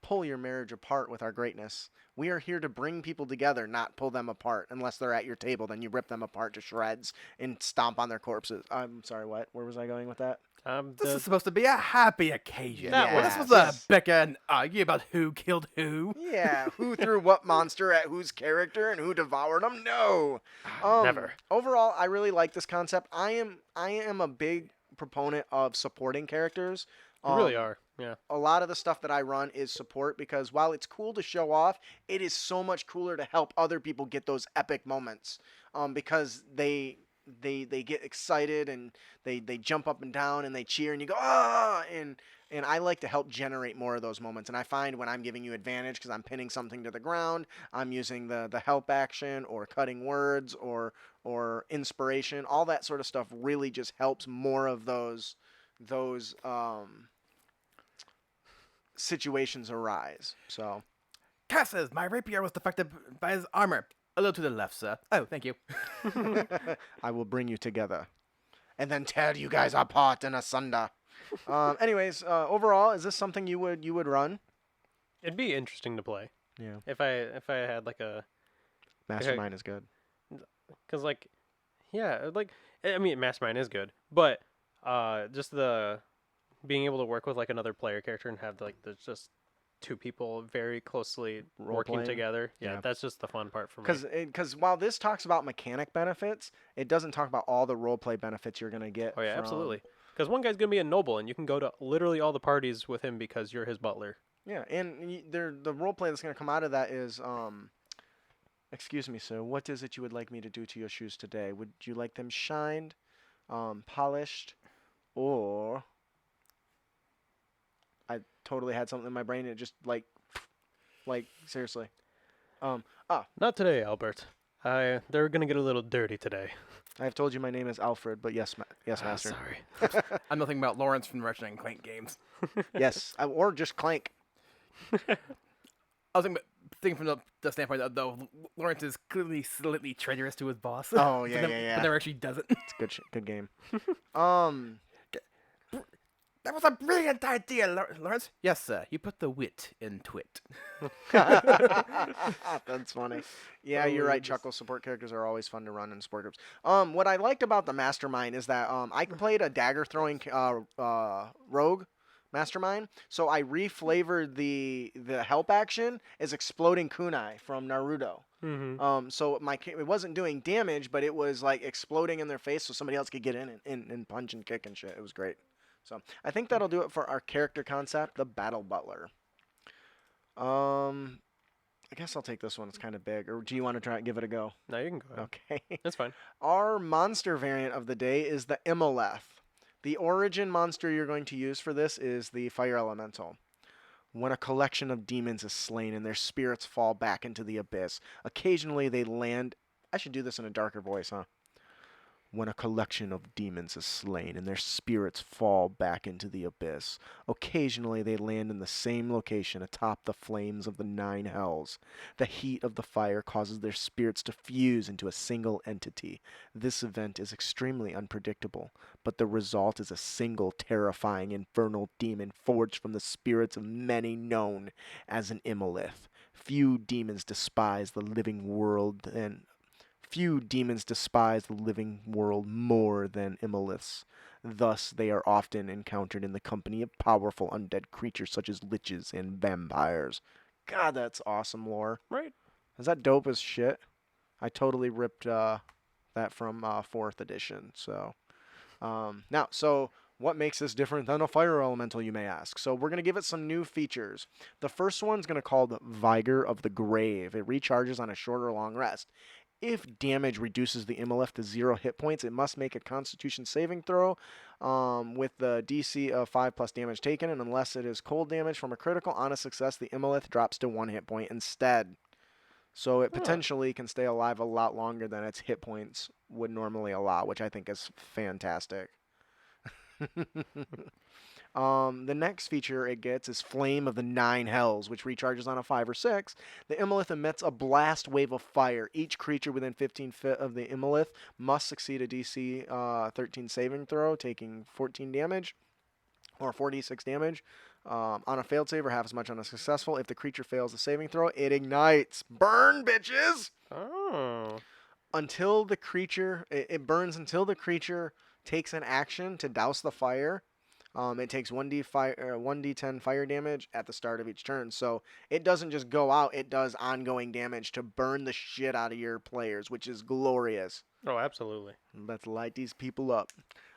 pull your marriage apart with our greatness. We are here to bring people together, not pull them apart. Unless they're at your table, then you rip them apart to shreds and stomp on their corpses. I'm sorry, what? Where was I going with that? This is supposed to be a happy occasion. That Well, this was a Yes. bicker and argue about who killed who. Yeah, who threw what monster at whose character and who devoured them? No. Never. Overall, I really like this concept. I am a big proponent of supporting characters. You really are. Yeah. A lot of the stuff that I run is support because while it's cool to show off, it is so much cooler to help other people get those epic moments. Because they get excited and they jump up and down and they cheer and you go and I like to help generate more of those moments. And I find when I'm giving you advantage because I'm pinning something to the ground, I'm using the help action or cutting words or inspiration, all that sort of stuff really just helps more of those situations arise. So Cass says, my rapier was defected by his armor. A little to the left, sir. Oh, thank you. I will bring you together and then tear you guys apart and asunder. Anyways, overall, is this something you would run? It'd be interesting to play. Yeah. If I had like a, Mastermind is good. cause like, yeah, like I mean, Mastermind is good, but just the being able to work with like another player character and have like there's just two people very closely working Role-playing? together. Yeah, Yeah. that's just the fun part for me. Because while this talks about mechanic benefits, it doesn't talk about all the role play benefits you're gonna get. Oh yeah, from- absolutely. Because one guy's gonna be a noble, and you can go to literally all the parties with him because you're his butler. Yeah, and the role play that's gonna come out of that is excuse me, sir. What is it you would like me to do to your shoes today? Would you like them shined, polished, or I totally had something in my brain and it just like seriously. Not today, Albert. They're gonna get a little dirty today. I've told you my name is Alfred, but yes, yes, Ah, master. sorry. I'm not thinking about Lawrence from Ratchet and Clank games. Yes, or just Clank. I was thinking from the standpoint of, though, Lawrence is clearly slightly traitorous to his boss. Oh, but yeah, never- yeah, yeah. But never actually does it. It's good game. That was a brilliant idea, Lawrence. Yes, sir. You put the wit in twit. That's funny. Yeah, Oh, you're right. just- Chuckle support characters are always fun to run in support groups. What I liked about the mastermind is that I played a dagger throwing rogue mastermind, so I reflavored the help action as exploding kunai from Naruto. Mm-hmm. So it wasn't doing damage, but it was like exploding in their face, so somebody else could get in and punch and kick and shit. It was great. So I think that'll do it for our character concept, the Battle Butler. I guess I'll take this one. It's kind of big. Or do you want to try and give it a go? No, you can go ahead. Okay. That's fine. Our monster variant of the day is the Imoleth. The origin monster you're going to use for this is the Fire Elemental. When a collection of demons is slain and their spirits fall back into the abyss, occasionally they land... I should do this in a darker voice, huh? When a collection of demons is slain and their spirits fall back into the abyss, occasionally they land in the same location atop the flames of the 9 hells. The heat of the fire causes their spirits to fuse into a single entity. This event is extremely unpredictable, but the result is a single terrifying infernal demon forged from the spirits of many known as an Imolith. Few demons despise the living world more than Imoliths. Thus, they are often encountered in the company of powerful undead creatures such as liches and vampires. God, that's awesome lore. Right. Is that dope as shit? I totally ripped that from 4th edition. So, so what makes this different than a fire elemental, you may ask? So we're going to give it some new features. The first one's going to call the Vigor of the Grave. It recharges on a short or long rest. If damage reduces the Imolith to 0 hit points, it must make a Constitution saving throw with the DC of 5 plus damage taken, and unless it is cold damage from a critical, on a success, the Imolith drops to 1 hit point instead. So it potentially can stay alive a lot longer than its hit points would normally allow, which I think is fantastic. The next feature it gets is Flame of the Nine Hells, which recharges on a 5 or 6. The Imolith emits a blast wave of fire. Each creature within 15 feet of the Imolith must succeed a DC 13 saving throw, taking 14 damage, or 46 damage. On a failed save or half as much on a successful. If the creature fails the saving throw, it ignites. Burn, bitches! Oh. Until the creature, it burns until the creature takes an action to douse the fire. It takes 1d10 fire damage at the start of each turn. So it doesn't just go out, it does ongoing damage to burn the shit out of your players, which is glorious. Oh, absolutely. Let's light these people up.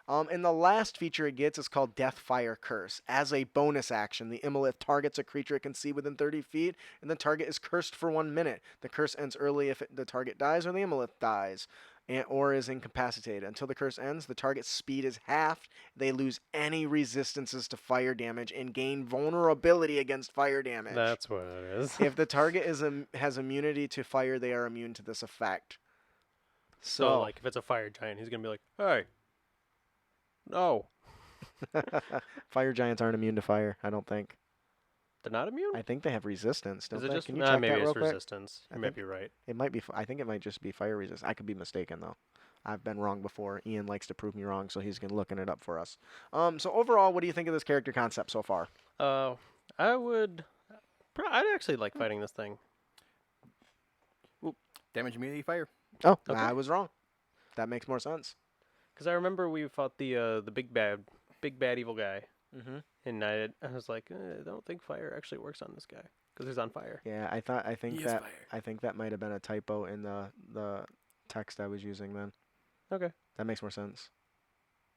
And the last feature it gets is called Deathfire Curse. As a bonus action, the Imolith targets a creature it can see within 30 feet, and the target is cursed for 1 minute. The curse ends early if the target dies or the Imolith dies, or is incapacitated. Until the curse ends, the target's speed is halved. They lose any resistances to fire damage and gain vulnerability against fire damage. That's what it is. If the target has immunity to fire, they are immune to this effect. So, like, if it's a fire giant, he's going to be like, hey, no. Fire giants aren't immune to fire, I don't think. They're not immune? I think they have resistance. Don't Is it they? just, Can you check maybe that real it's quick? resistance. I You might think- be right. It might be. I think it might just be fire resistance. I could be mistaken though. I've been wrong before. Ian likes to prove me wrong, so he's looking it up for us. So overall, what do you think of this character concept so far? I'd actually like fighting this thing. Damage immunity fire. Oh, Okay. I was wrong. That makes more sense. Because I remember we fought the big bad evil guy. Mm-hmm. And I was like, I don't think fire actually works on this guy because he's on fire. Yeah, I think He is that fire. I think that might have been a typo in the text I was using then. Okay. That makes more sense.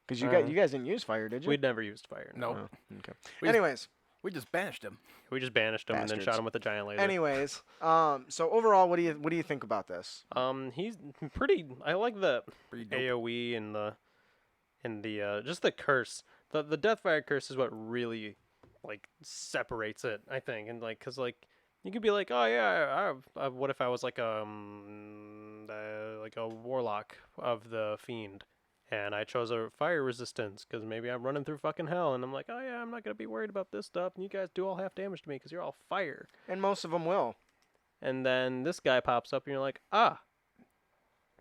Because Uh, you guys didn't use fire, did you? We'd never used fire. No. Oh, okay. We just- Anyways, We just banished him. We just banished him and then shot Bastards. him with a giant laser. anyways, so overall, what do you think about this? He's pretty. I like the Pretty dope. AOE and the just the curse. The Deathfire curse is what really like separates it, I think. And like, cause like you could be like, oh yeah, what if I was like a warlock of the fiend, and I chose a fire resistance because maybe I'm running through fucking hell, and I'm like, oh yeah, I'm not gonna be worried about this stuff, and you guys do all half damage to me because you're all fire. And most of them will. And then this guy pops up, and you're like,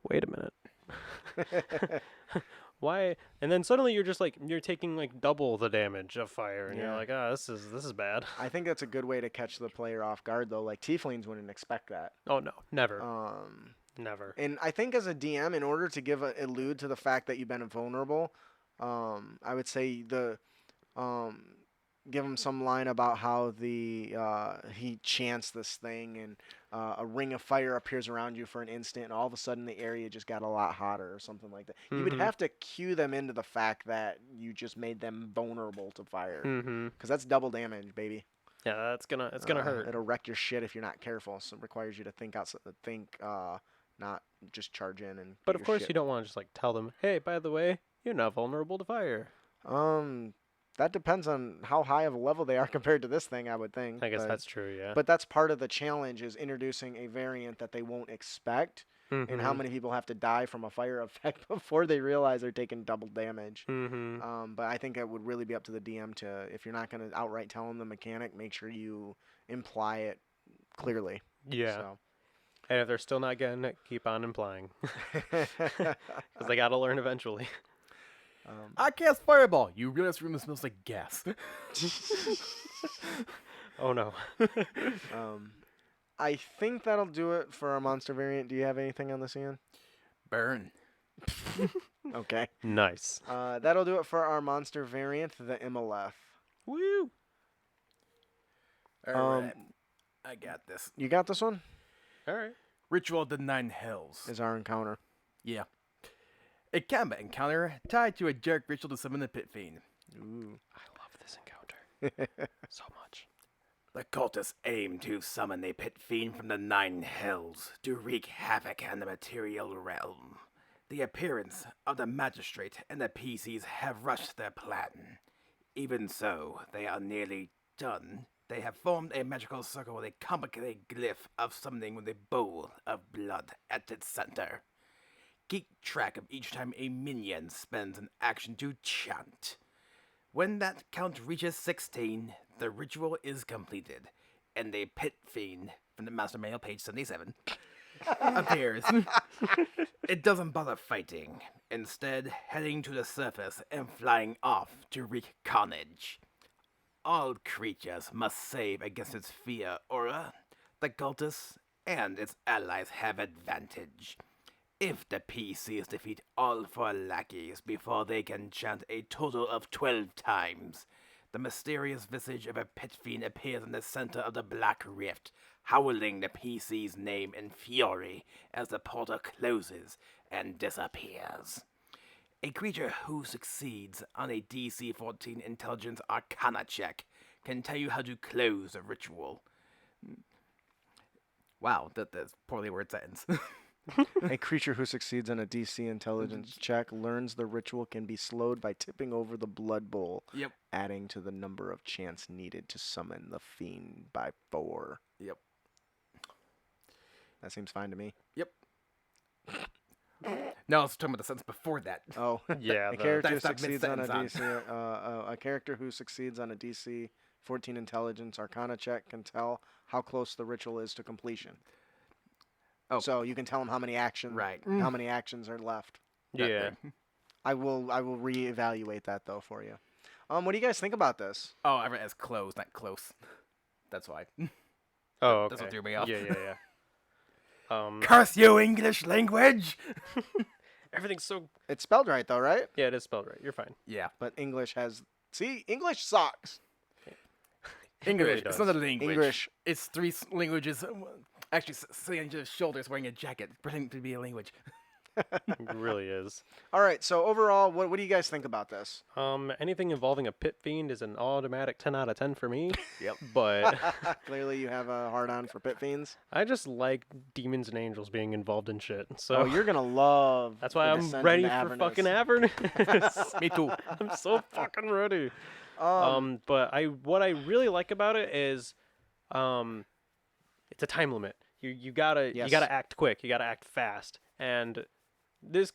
wait a minute. Why? And then suddenly you're just like, you're taking like double the damage of fire, and you're Yeah. like, this is bad. I think that's a good way to catch the player off guard, though. Like tieflings wouldn't expect that. Oh no, never, Never. And I think as a DM, in order to allude to the fact that you've been invulnerable, I would say give him some line about how he chants this thing and a ring of fire appears around you for an instant, and all of a sudden the area just got a lot hotter or something like that. You would Mhm. have to cue them into the fact that you just made them vulnerable to fire, Mm-hmm. because that's double damage, baby. Yeah, it's gonna hurt. It'll wreck your shit if you're not careful. So it requires you to think, not just charge in and. But get of your course, shit. you don't want to just like tell them, hey, by the way, you're not vulnerable to fire. That depends on how high of a level they are compared to this thing, I would think. I guess but, that's true. Yeah. But that's part of the challenge, is introducing a variant that they won't expect, and how Mhm. many people have to die from a fire effect before they realize they're taking double damage. Mhm. But I think it would really be up to the DM to, if you're not going to outright tell them the mechanic, make sure you imply it clearly. Yeah. So. And if they're still not getting it, keep on implying, because they gotta learn eventually. I cast fireball. You realize this room smells like gas. Oh no. I think that'll do it for our monster variant. Do you have anything on this, Ian? Burn. Okay. Nice. That'll do it for our monster variant, the Imolith. Woo. All right. I got this. You got this one? All right. Ritual of the Nine Hells. Is our encounter. Yeah. A combat encounter tied to a Jarek ritual to summon the Pit Fiend. Ooh. I love this encounter so much. The cultists aim to summon a pit fiend from the Nine Hells to wreak havoc on the material realm. The appearance of the magistrate and the PCs have rushed their plan. Even so, they are nearly done. They have formed a magical circle with a complicated glyph of summoning with a bowl of blood at its center. Keep track of each time a minion spends an action to chant. When that count reaches 16, the ritual is completed, and a pit fiend from the Master Manual, page 77, appears. It doesn't bother fighting, instead heading to the surface and flying off to wreak carnage. All creatures must save against its fear aura. The cultists and its allies have advantage. If the PCs defeat all 4 lackeys before they can chant a total of 12 times, the mysterious visage of a pit fiend appears in the center of the Black Rift, howling the PC's name in fury as the portal closes and disappears. A creature who succeeds on a DC 14 Intelligence Arcana check can tell you how to close a ritual. Wow, that's a poorly worded sentence. A creature who succeeds on a DC intelligence check learns the ritual can be slowed by tipping over the blood bowl, Yep. adding to the number of chants needed to summon the fiend by 4. Yep. That seems fine to me. Yep. No, I was talking about the sentence before that. Oh, Yeah, a character That's not succeeds on a mid-sentence DC. A character who succeeds on a DC 14 Intelligence Arcana check can tell how close the ritual is to completion. Oh. So you can tell them how many actions are left. yeah. I will reevaluate that though for you. What do you guys think about this? Oh, I read it as close, not close. That's why. Oh, okay. That's what threw me off. Yeah. Curse you, English language! Everything's so. It's spelled right though, right? Yeah, it is spelled right. You're fine. Yeah. But English English sucks. English. really It's does. not a language. English. It's 3 languages. Actually, sitting on your shoulders wearing a jacket, pretending to be a language. It really is. All right. So overall, what do you guys think about this? Anything involving a pit fiend is an automatic 10 out of 10 for me. Yep. But Clearly, you have a hard on for pit fiends. I just like demons and angels being involved in shit. So Oh, you're gonna love. that's why the I'm Descent ready into for Avernus. fucking Avernus. Me too. I'm so fucking ready. Um, But what I really like about it is, it's a time limit. You gotta Yes. act quick. You gotta act fast. And this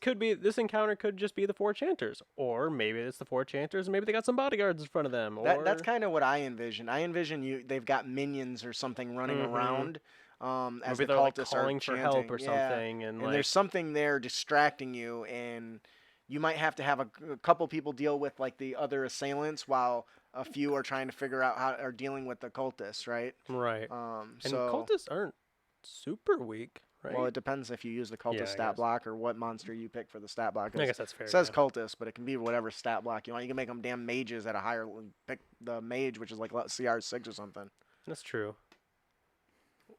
encounter could just be the 4 chanters, or maybe it's the 4 chanters, and maybe they got some bodyguards in front of them. Or that's kind of what I envision. I envision they've got minions or something running around. As maybe the they're like cultists calling are for chanting. help or Yeah. something, and like there's something there distracting you, and you might have to have a couple people deal with like the other assailants while a few are trying to figure out how are dealing with the cultists, right? right. And So cultists aren't super weak, right? well, it depends if you use the cultist Yeah, I stat guess. block or what monster you pick for the stat block. I guess that's fair. It says yeah. cultist, but it can be whatever stat block you want. You can make them damn mages at a higher. Pick the mage, which is like CR6 or something. That's true.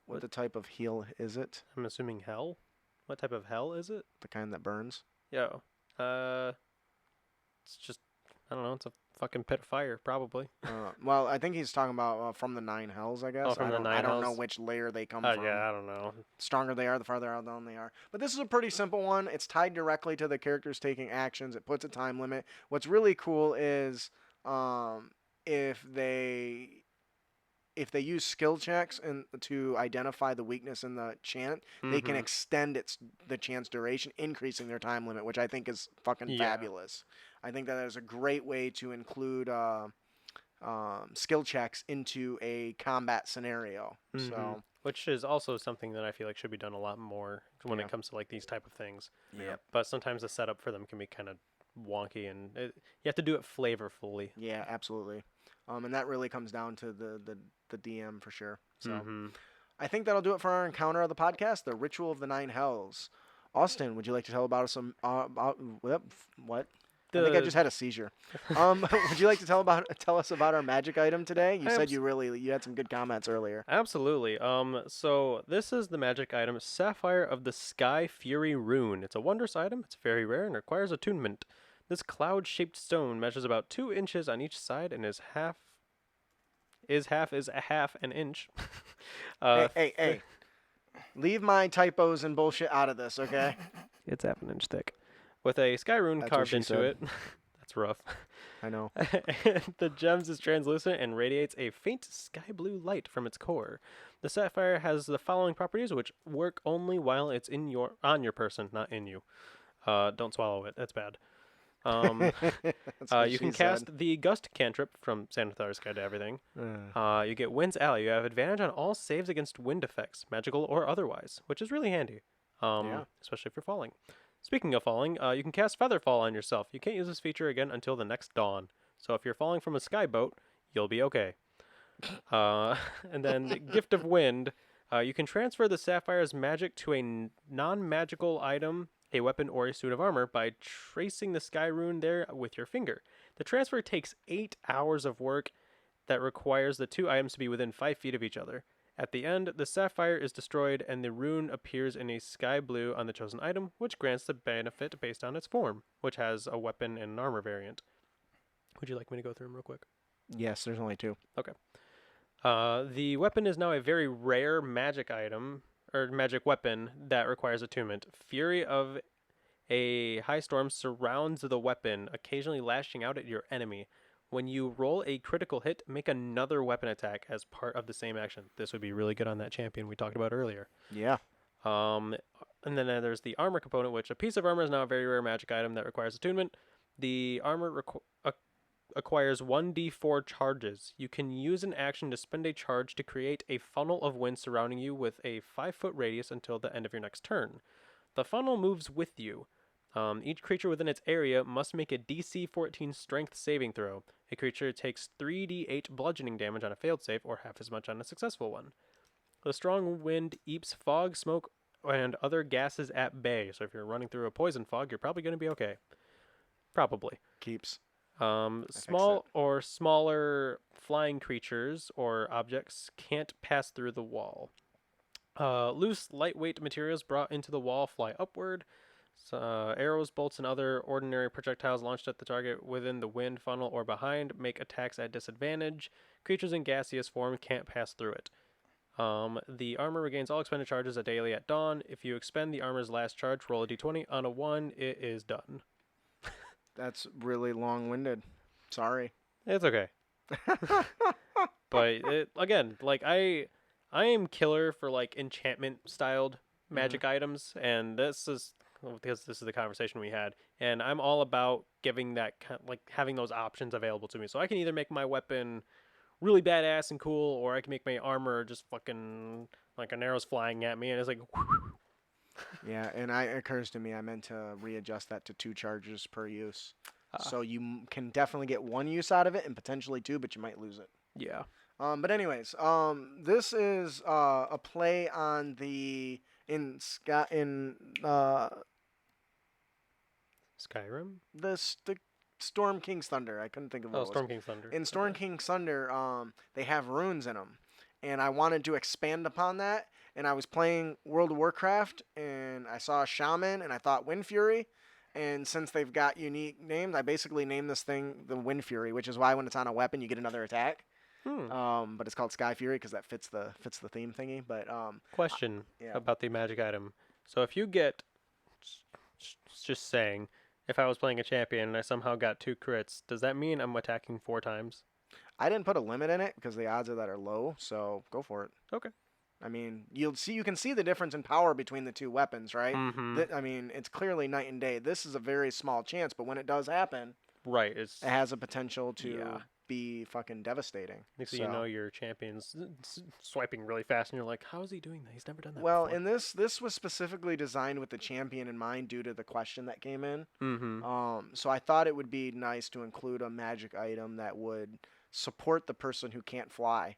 What the type of heal is it? I'm assuming hell. What type of hell is it? The kind that burns? Yo, it's just I don't know. It's a fucking pit of fire, probably. Well, I think he's talking about from the 9 hells, I guess. Oh, from the 9 I don't know hells? which layer they come Oh from. yeah, I don't know. The stronger they are, the farther out down they are. But this is a pretty simple one. It's tied directly to the characters taking actions. It puts a time limit. What's really cool is if they use skill checks and to identify the weakness in the chant, they can Mhm. extend the chant's duration, increasing their time limit, which I think is fucking Yeah. fabulous. I think that is a great way to include skill checks into a combat scenario. Mhm. So Which is also something that I feel like should be done a lot more when Yeah. it comes to like these type of things. Yep. But sometimes the setup for them can be kind of wonky, and you have to do it flavorfully. yeah, absolutely. And that really comes down to the DM for sure. So Mhm. I think that'll do it for our encounter of the podcast, the Ritual of the Nine Hells. Austin, would you like to tell about some about what? I think I just had a seizure. Would you like to tell us about our magic item today? You said you had some good comments earlier. Absolutely. So this is the magic item, Sapphire of the Sky Fury Rune. It's a wondrous item. It's very rare and requires attunement. This cloud-shaped stone measures about 2 inches on each side and is half is a half an inch. Hey. Leave my typos and bullshit out of this, okay? It's half an inch thick, with a sky rune That's what carved she into said. it. That's rough. I know. And the gems is translucent and radiates a faint sky blue light from its core. The sapphire has the following properties, which work only while it's on your person, not in you. Don't swallow it. That's bad. That's what You she can cast the Gust cantrip from Sanithar's Guide to Everything. said. You get Wind's Ally. You have advantage on all saves against wind effects, magical or otherwise, which is really handy, Yeah. especially if you're falling. Speaking of falling, you can cast Featherfall on yourself. You can't use this feature again until the next dawn. So if you're falling from a sky boat, you'll be okay. And then the Gift of Wind. You can transfer the Sapphire's magic to a non-magical item, a weapon, or a suit of armor by tracing the sky rune there with your finger. The transfer takes 8 hours of work that requires the two items to be within 5 feet of each other. At the end, the sapphire is destroyed and the rune appears in a sky blue on the chosen item, which grants the benefit based on its form, which has a weapon and an armor variant. Would you like me to go through them real quick? Yes, there's only 2. Okay. The weapon is now a very rare magic item, or magic weapon, that requires attunement. Fury of a high storm surrounds the weapon, occasionally lashing out at your enemy. When you roll a critical hit, make another weapon attack as part of the same action. This would be really good on that champion we talked about earlier. Yeah. And then there's the armor component, which a piece of armor is now a very rare magic item that requires attunement. The armor acquires 1d4 charges. You can use an action to spend a charge to create a funnel of wind surrounding you with a 5-foot radius until the end of your next turn. The funnel moves with you. Each creature within its area must make a DC 14 strength saving throw. A creature takes 3d8 bludgeoning damage on a failed save, or half as much on a successful one. The strong wind keeps fog, smoke, and other gases at bay. So if you're running through a poison fog, you're probably going to be okay. Probably. Keeps. Small or smaller flying creatures or objects can't pass through the wall. Loose, lightweight materials brought into the wall fly upward. Arrows, bolts, and other ordinary projectiles launched at the target within the wind funnel or behind make attacks at disadvantage. Creatures in gaseous form can't pass through it. The armor regains all expended charges daily at dawn. If you expend the armor's last charge, roll a d20. On a 1, it is done. That's really long-winded. Sorry. It's okay. But again, like I am killer for like enchantment styled magic items, and this is because this is the conversation we had, and I'm all about giving that like having those options available to me. So I can either make my weapon really badass and cool, or I can make my armor just fucking like an arrow's flying at me, and it's like. Yeah, and it occurs to me I meant to readjust that to 2 charges per use. So you can definitely get 1 use out of it and potentially 2, but you might lose it. Yeah. But anyways, this is a play on the Skyrim? the Storm King's Thunder. I couldn't think of what it was. Storm King's Thunder. In Storm King's Thunder, they have runes in them, and I wanted to expand upon that. And I was playing World of Warcraft, and I saw a shaman, and I thought Wind Fury. And since they've got unique names, I basically named this thing the Wind Fury, which is why when it's on a weapon, you get another attack. But it's called Sky Fury because that fits the theme thingy. But Question yeah. about the magic item. So if you get, just saying, if I was playing a champion and I somehow got 2 crits, does that mean I'm attacking 4 times? I didn't put a limit in it because the odds of that are low. So go for it. Okay. I mean, you can see the difference in power between the 2 weapons, right? Mhm. I mean, it's clearly night and day. This is a very small chance, but when it does happen, Right. it has a potential to Yeah. be fucking devastating. Next thing you know, your champion's swiping really fast, and you're like, "How is he doing that? He's never done that." Well, before. and this was specifically designed with the champion in mind due to the question that came in. So I thought it would be nice to include a magic item that would support the person who can't fly.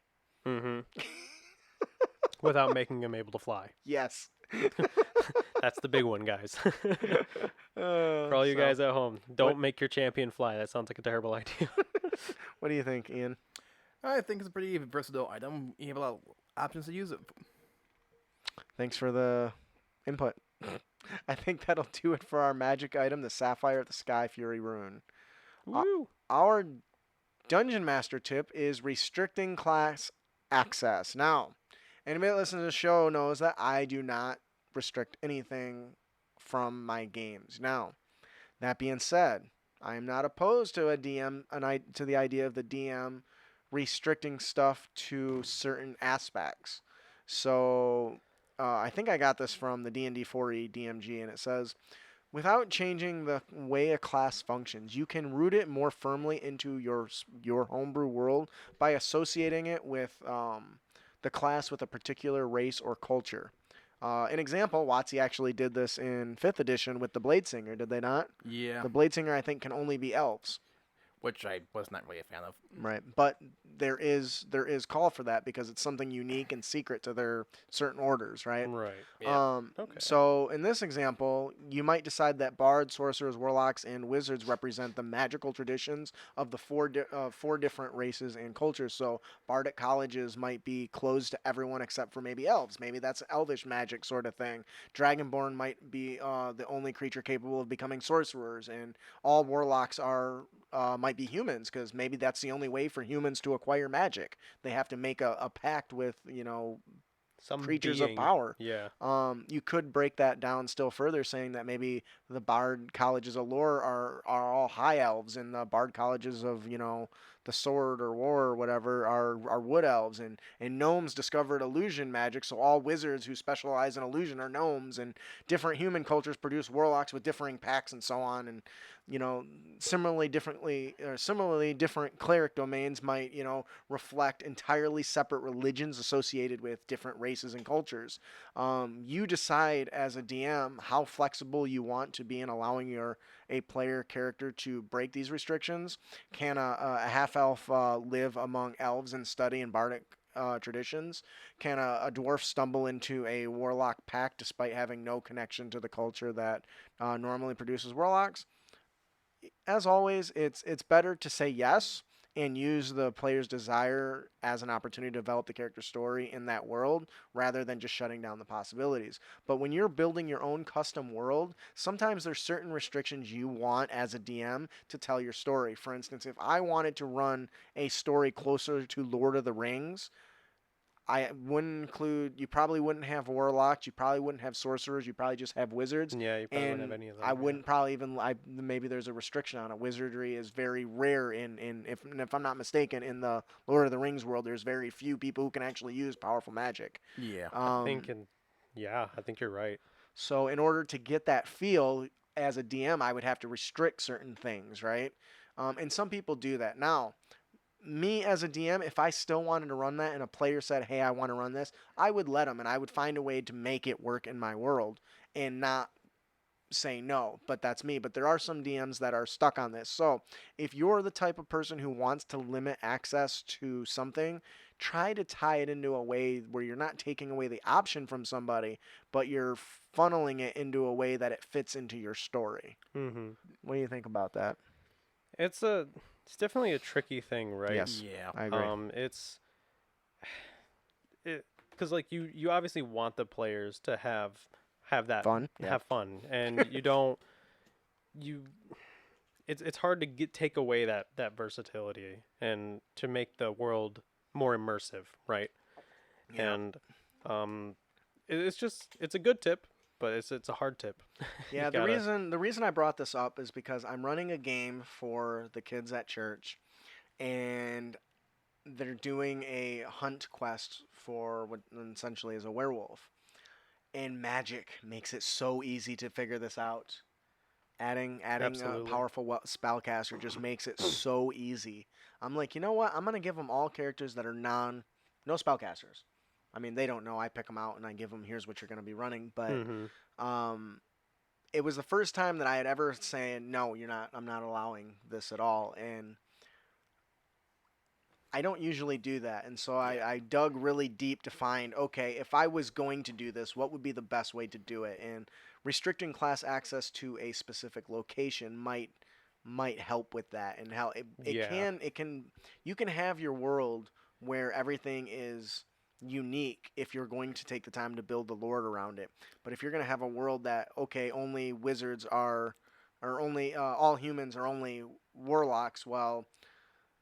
Without making him able to fly. Yes. That's the big one, guys. For all you guys at home, don't make your champion fly. That sounds like a terrible idea. What do you think, Ian? I think it's a pretty versatile item. You have a lot of options to use it. Thanks for the input. I think that'll do it for our magic item, the Sapphire of the Sky Fury Rune. Woo! Our Dungeon Master tip is restricting class access. Now, anybody that listens to the show knows that I do not restrict anything from my games. Now, that being said, I am not opposed to to the idea of the DM restricting stuff to certain aspects. So, I think I got this from the D&D 4e DMG, and it says, without changing the way a class functions, you can root it more firmly into your homebrew world by associating it with the class with a particular race or culture. An example, WotC actually did this in 5th edition with the Bladesinger, did they not? Yeah. The Bladesinger, I think, can only be elves. Which I was not really a fan of. Right, but there is call for that because it's something unique and secret to their certain orders, right? Right. Yeah. Okay. So in this example, you might decide that bards, sorcerers, warlocks, and wizards represent the magical traditions of the four different races and cultures. So bardic colleges might be closed to everyone except for maybe elves. Maybe that's elvish magic sort of thing. Dragonborn might be the only creature capable of becoming sorcerers, and all warlocks are might be humans because maybe that's the only way for humans to acquire magic. They have to make a pact with Some creatures being, of power. Yeah. You could break that down still further, saying that maybe the bard colleges of lore are all high elves, and the bard colleges of the sword or war or whatever are wood elves, and gnomes discovered illusion magic, so all wizards who specialize in illusion are gnomes, and different human cultures produce warlocks with differing packs and so on, and similarly different cleric domains might reflect entirely separate religions associated with different races and cultures. You decide as a DM how flexible you want to be in allowing a player character to break these restrictions. Can a half elf live among elves and study in bardic traditions? Can a dwarf stumble into a warlock pack despite having no connection to the culture that normally produces warlocks? As always, it's better to say yes and use the player's desire as an opportunity to develop the character story in that world rather than just shutting down the possibilities. But when you're building your own custom world, sometimes there's certain restrictions you want as a DM to tell your story. For instance, if I wanted to run a story closer to Lord of the Rings, I wouldn't include. You probably wouldn't have warlocks. You probably wouldn't have sorcerers. You probably just have wizards. Yeah, you probably wouldn't And have any of them. I wouldn't probably even. Maybe there's a restriction on it. Wizardry is very rare if I'm not mistaken, in the Lord of the Rings world, there's very few people who can actually use powerful magic. Yeah. I think you're right. So in order to get that feel as a DM, I would have to restrict certain things, right? And some people do that. Now, me as a DM, if I still wanted to run that and a player said, hey, I want to run this, I would let them, and I would find a way to make it work in my world and not say no. But that's me. But there are some DMs that are stuck on this. So if you're the type of person who wants to limit access to something, try to tie it into a way where you're not taking away the option from somebody, but you're funneling it into a way that it fits into your story. Mm-hmm. What do you think about that? It's definitely a tricky thing, right? Yes. Yeah. I agree. Because like you obviously want the players to have that Fun. have fun, and you don't it's hard to take away that versatility and to make the world more immersive, right? Yeah. And it's a good tip, but it's a hard tip. Yeah, You the reason I brought this up is because I'm running a game for the kids at church, and they're doing a hunt quest for what essentially is a werewolf. And magic makes it so easy to figure this out. Adding a Absolutely. powerful spellcaster just makes it so easy. I'm like, you know what? I'm gonna give them all characters that are no spellcasters. I mean, they don't know. I pick them out and I give them, here's what you're gonna be running. But Mm-hmm. it was the first time that I had ever said, no, you're not. I'm not allowing this at all. And I don't usually do that. And so I dug really deep to find, okay, if I was going to do this, what would be the best way to do it? And restricting class access to a specific location might help with that. And how you can have your world where everything is unique if you're going to take the time to build the lore around it. But if you're going to have a world that, okay, only wizards are, or only all humans are only warlocks, well,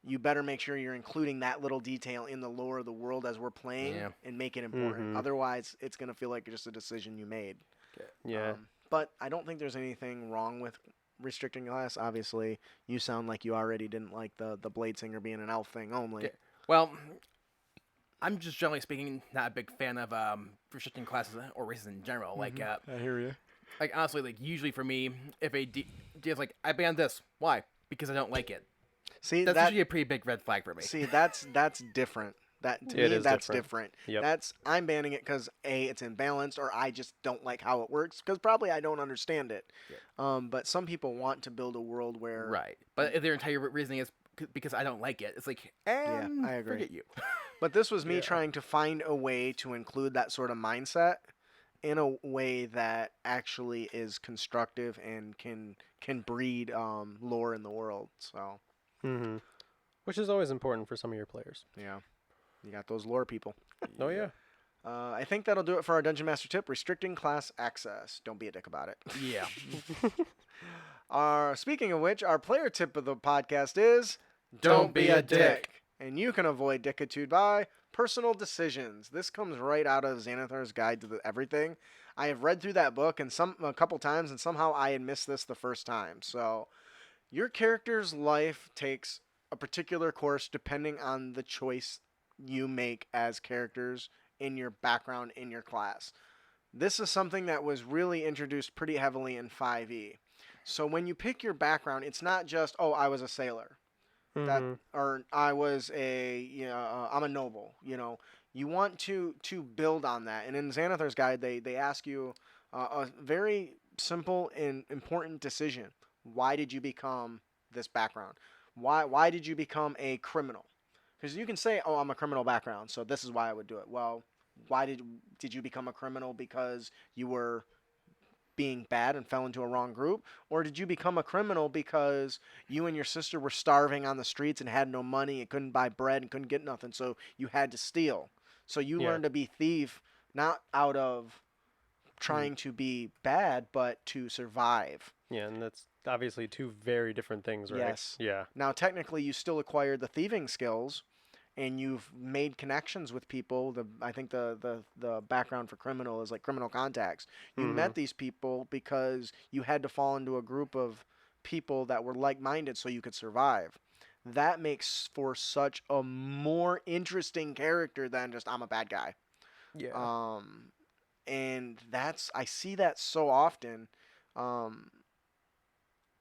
you better make sure you're including that little detail in the lore of the world as we're playing Yeah. and make it important. Mhm. Otherwise, it's going to feel like just a decision you made. Yeah. But I don't think there's anything wrong with restricting class. Obviously, you sound like you already didn't like the Blade Singer being an elf thing only. Okay. Well, I'm just generally speaking not a big fan of restricting classes or races in general. Like, I hear you. like honestly, like usually for me, if a D is like, I banned this, why? Because I don't like it. See, That's that usually a pretty big red flag for me. see that's different. That to It me, is that's different. Yep. That's I'm banning it because A, it's imbalanced, or I just don't like how it works because probably I don't understand it. But some people want to build a world where Right. But if their entire reasoning is because I don't like it, it's like, I agree. Forget you. But this was me Yeah. trying to find a way to include that sort of mindset in a way that actually is constructive and can breed lore in the world. So Mm-hmm. Which is always important for some of your players. yeah, you got those lore people. Oh yeah. I think that'll do it for our Dungeon Master tip: restricting class access. Don't be a dick about it. Yeah. Speaking of which, our player tip of the podcast is Don't be a dick. And you can avoid dickitude by personal decisions. This comes right out of Xanathar's Guide to Everything. I have read through that book and a couple times, and somehow I had missed this the first time. So, your character's life takes a particular course depending on the choice you make as characters in your background in your class. This is something that was really introduced pretty heavily in 5e. So when you pick your background, it's not just, oh, I was a sailor. That Mhm. or I was I'm a noble. You want to build on that. And in Xanathar's Guide, they ask you a very simple and important decision. Why did you become this background? Why did you become a criminal? Because you can say, oh, I'm a criminal background, so this is why I would do it. Well, why did you become a criminal? Because you were being bad and fell into a wrong group? Or did you become a criminal because you and your sister were starving on the streets and had no money and couldn't buy bread and couldn't get nothing, so you had to steal? So you Yeah. learned to be thief, not out of trying to be bad, but to survive. Yeah, and that's obviously two very different things, right? Yes. Yeah. Now, technically, you still acquired the thieving skills, and you've made connections with people. I think the background for criminal is like criminal contacts. You met these people because you had to fall into a group of people that were like-minded so you could survive. That makes for such a more interesting character than just I'm a bad guy. Yeah. And I see that so often.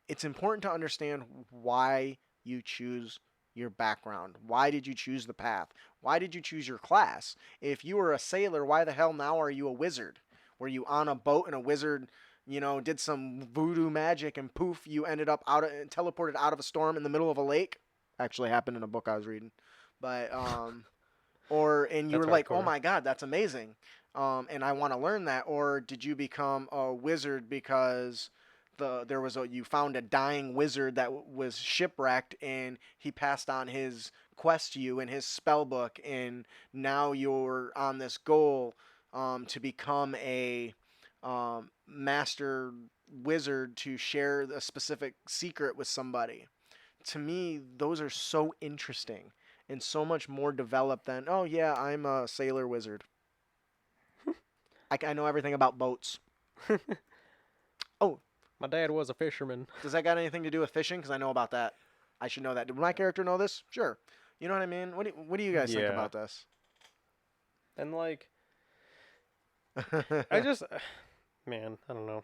It's important to understand why you choose your background. Why did you choose the path? Why did you choose your class? If you were a sailor, why the hell now are you a wizard? Were you on a boat and a wizard, did some voodoo magic and poof, you ended up teleported out of a storm in the middle of a lake? Actually happened in a book I was reading. But and you That's were like, "Oh hardcore. my god, that's amazing." And I want to learn that. Or did you become a wizard because you found a dying wizard that was shipwrecked and he passed on his quest to you in his spell book, and now you're on this goal to become a master wizard to share a specific secret with somebody. To me, those are so interesting and so much more developed than, oh yeah, I'm a sailor wizard. I know everything about boats. Oh, My dad was a fisherman. does that got anything to do with fishing? Because I know about that. I should know that. Did my character know this? Sure. You know what I mean? What do you guys think Yeah. about this? And like, I just, man, I don't know.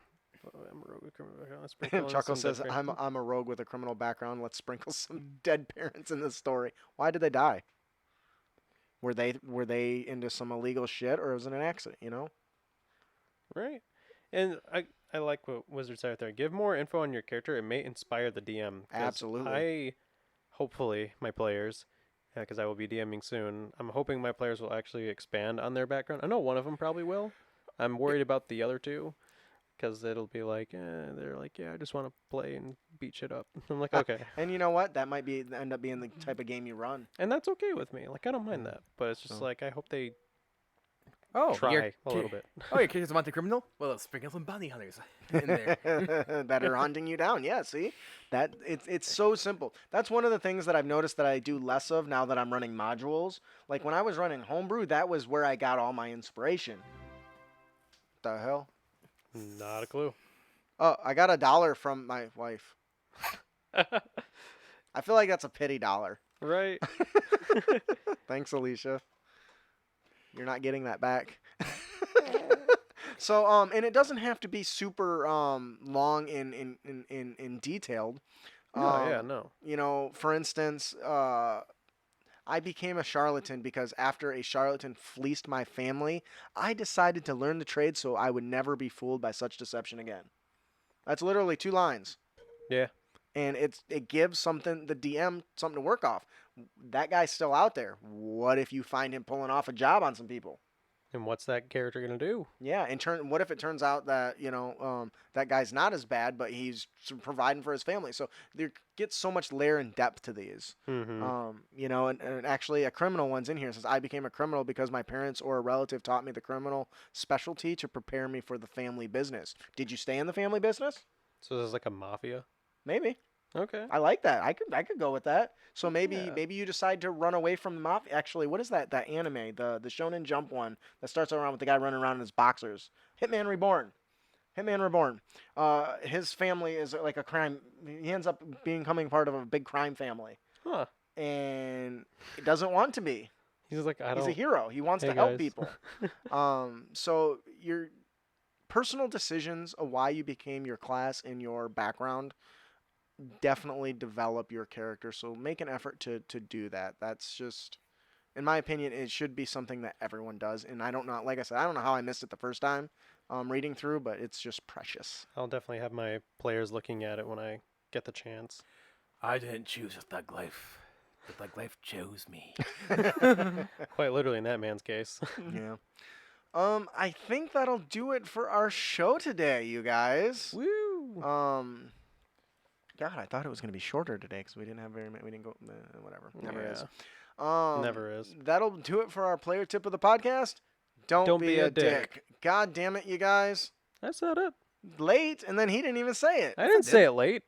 I'm a rogue with criminal background. Let's sprinkle in Chuckle some dead says, parents. I'm a rogue with a criminal background. Let's sprinkle some dead parents in this story. Why did they die? Were they into some illegal shit, or was it an accident, Right. And I like what Wizards say out there. Give more info on your character. It may inspire the DM. 'Cause Absolutely. hopefully, my players, because I will be DMing soon, I'm hoping my players will actually expand on their background. I know one of them probably will. I'm worried about the other two, because it'll be like, they're like, yeah, I just want to play and beat shit up. I'm like, okay. And you know what? That might end up being the type of game you run. And that's okay with me. Like, I don't mind that. But it's just So- like, I hope they Oh, try a little bit. Oh, your character's a wanted criminal? Well, let's sprinkle some bounty hunters in there. that are hunting you down. Yeah, see? That it's so simple. That's one of the things that I've noticed that I do less of now that I'm running modules. Like when I was running homebrew, that was where I got all my inspiration. The hell? Not a clue. Oh, I got $1 from my wife. I feel like that's a pity dollar. Right. Thanks, Alicia. You're not getting that back. So, and it doesn't have to be super long in detailed. Oh, yeah, no. You know, for instance, I became a charlatan because after a charlatan fleeced my family, I decided to learn the trade so I would never be fooled by such deception again. That's literally 2 lines. Yeah. And it gives the DM something to work off. That guy's still out there. What if you find him pulling off a job on some people? And what's that character going to do? Yeah, what if it turns out that, that guy's not as bad, but he's providing for his family? So there gets so much layer and depth to these. Mm-hmm. And actually a criminal one's in here. It says, I became a criminal because my parents or a relative taught me the criminal specialty to prepare me for the family business. Did you stay in the family business? So this is like a mafia? Maybe. Okay. I like that. I could go with that. So maybe Yeah. you decide to run away from the mafia. Actually, what is that anime? The Shonen Jump one that starts around with the guy running around in his boxers. Hitman Reborn. His family is like a crime. He ends up becoming part of a big crime family, Huh. and it doesn't want to be. He's like, He's a hero. He wants Hey, to help guys. people. So your personal decisions of why you became your class and your background definitely develop your character. So make an effort to do that. That's just, in my opinion, it should be something that everyone does. And I don't know, like I said, I don't know how I missed it the first time reading through, but it's just precious. I'll definitely have my players looking at it when I get the chance. I didn't choose a thug life. The thug life chose me. Quite literally in that man's case. Yeah. I think that'll do it for our show today, you guys. Woo! God, I thought it was going to be shorter today because we didn't have very many. We didn't go. Whatever. Never Yeah. is. Never is. That'll do it for our player tip of the podcast. Don't be a dick. God damn it, you guys. I said it. Late, and then he didn't even say it. I didn't say it late.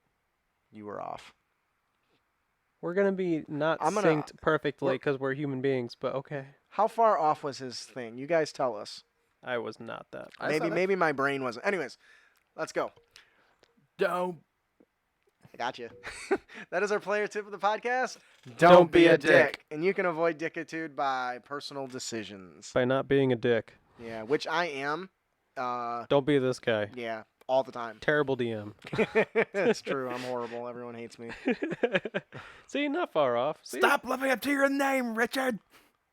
You were off. We're going to be not synced perfectly because we're human beings, but okay. How far off was his thing? You guys tell us. I was not that. Maybe my brain wasn't. Anyways, let's go. Don't. I got you. That is our player tip of the podcast. Don't be a dick. And you can avoid dickitude by personal decisions. By not being a dick. Yeah, which I am. Don't be this guy. Yeah, all the time. Terrible DM. It's true. I'm horrible. Everyone hates me. See, not far off. See? Stop living up to your name, Richard.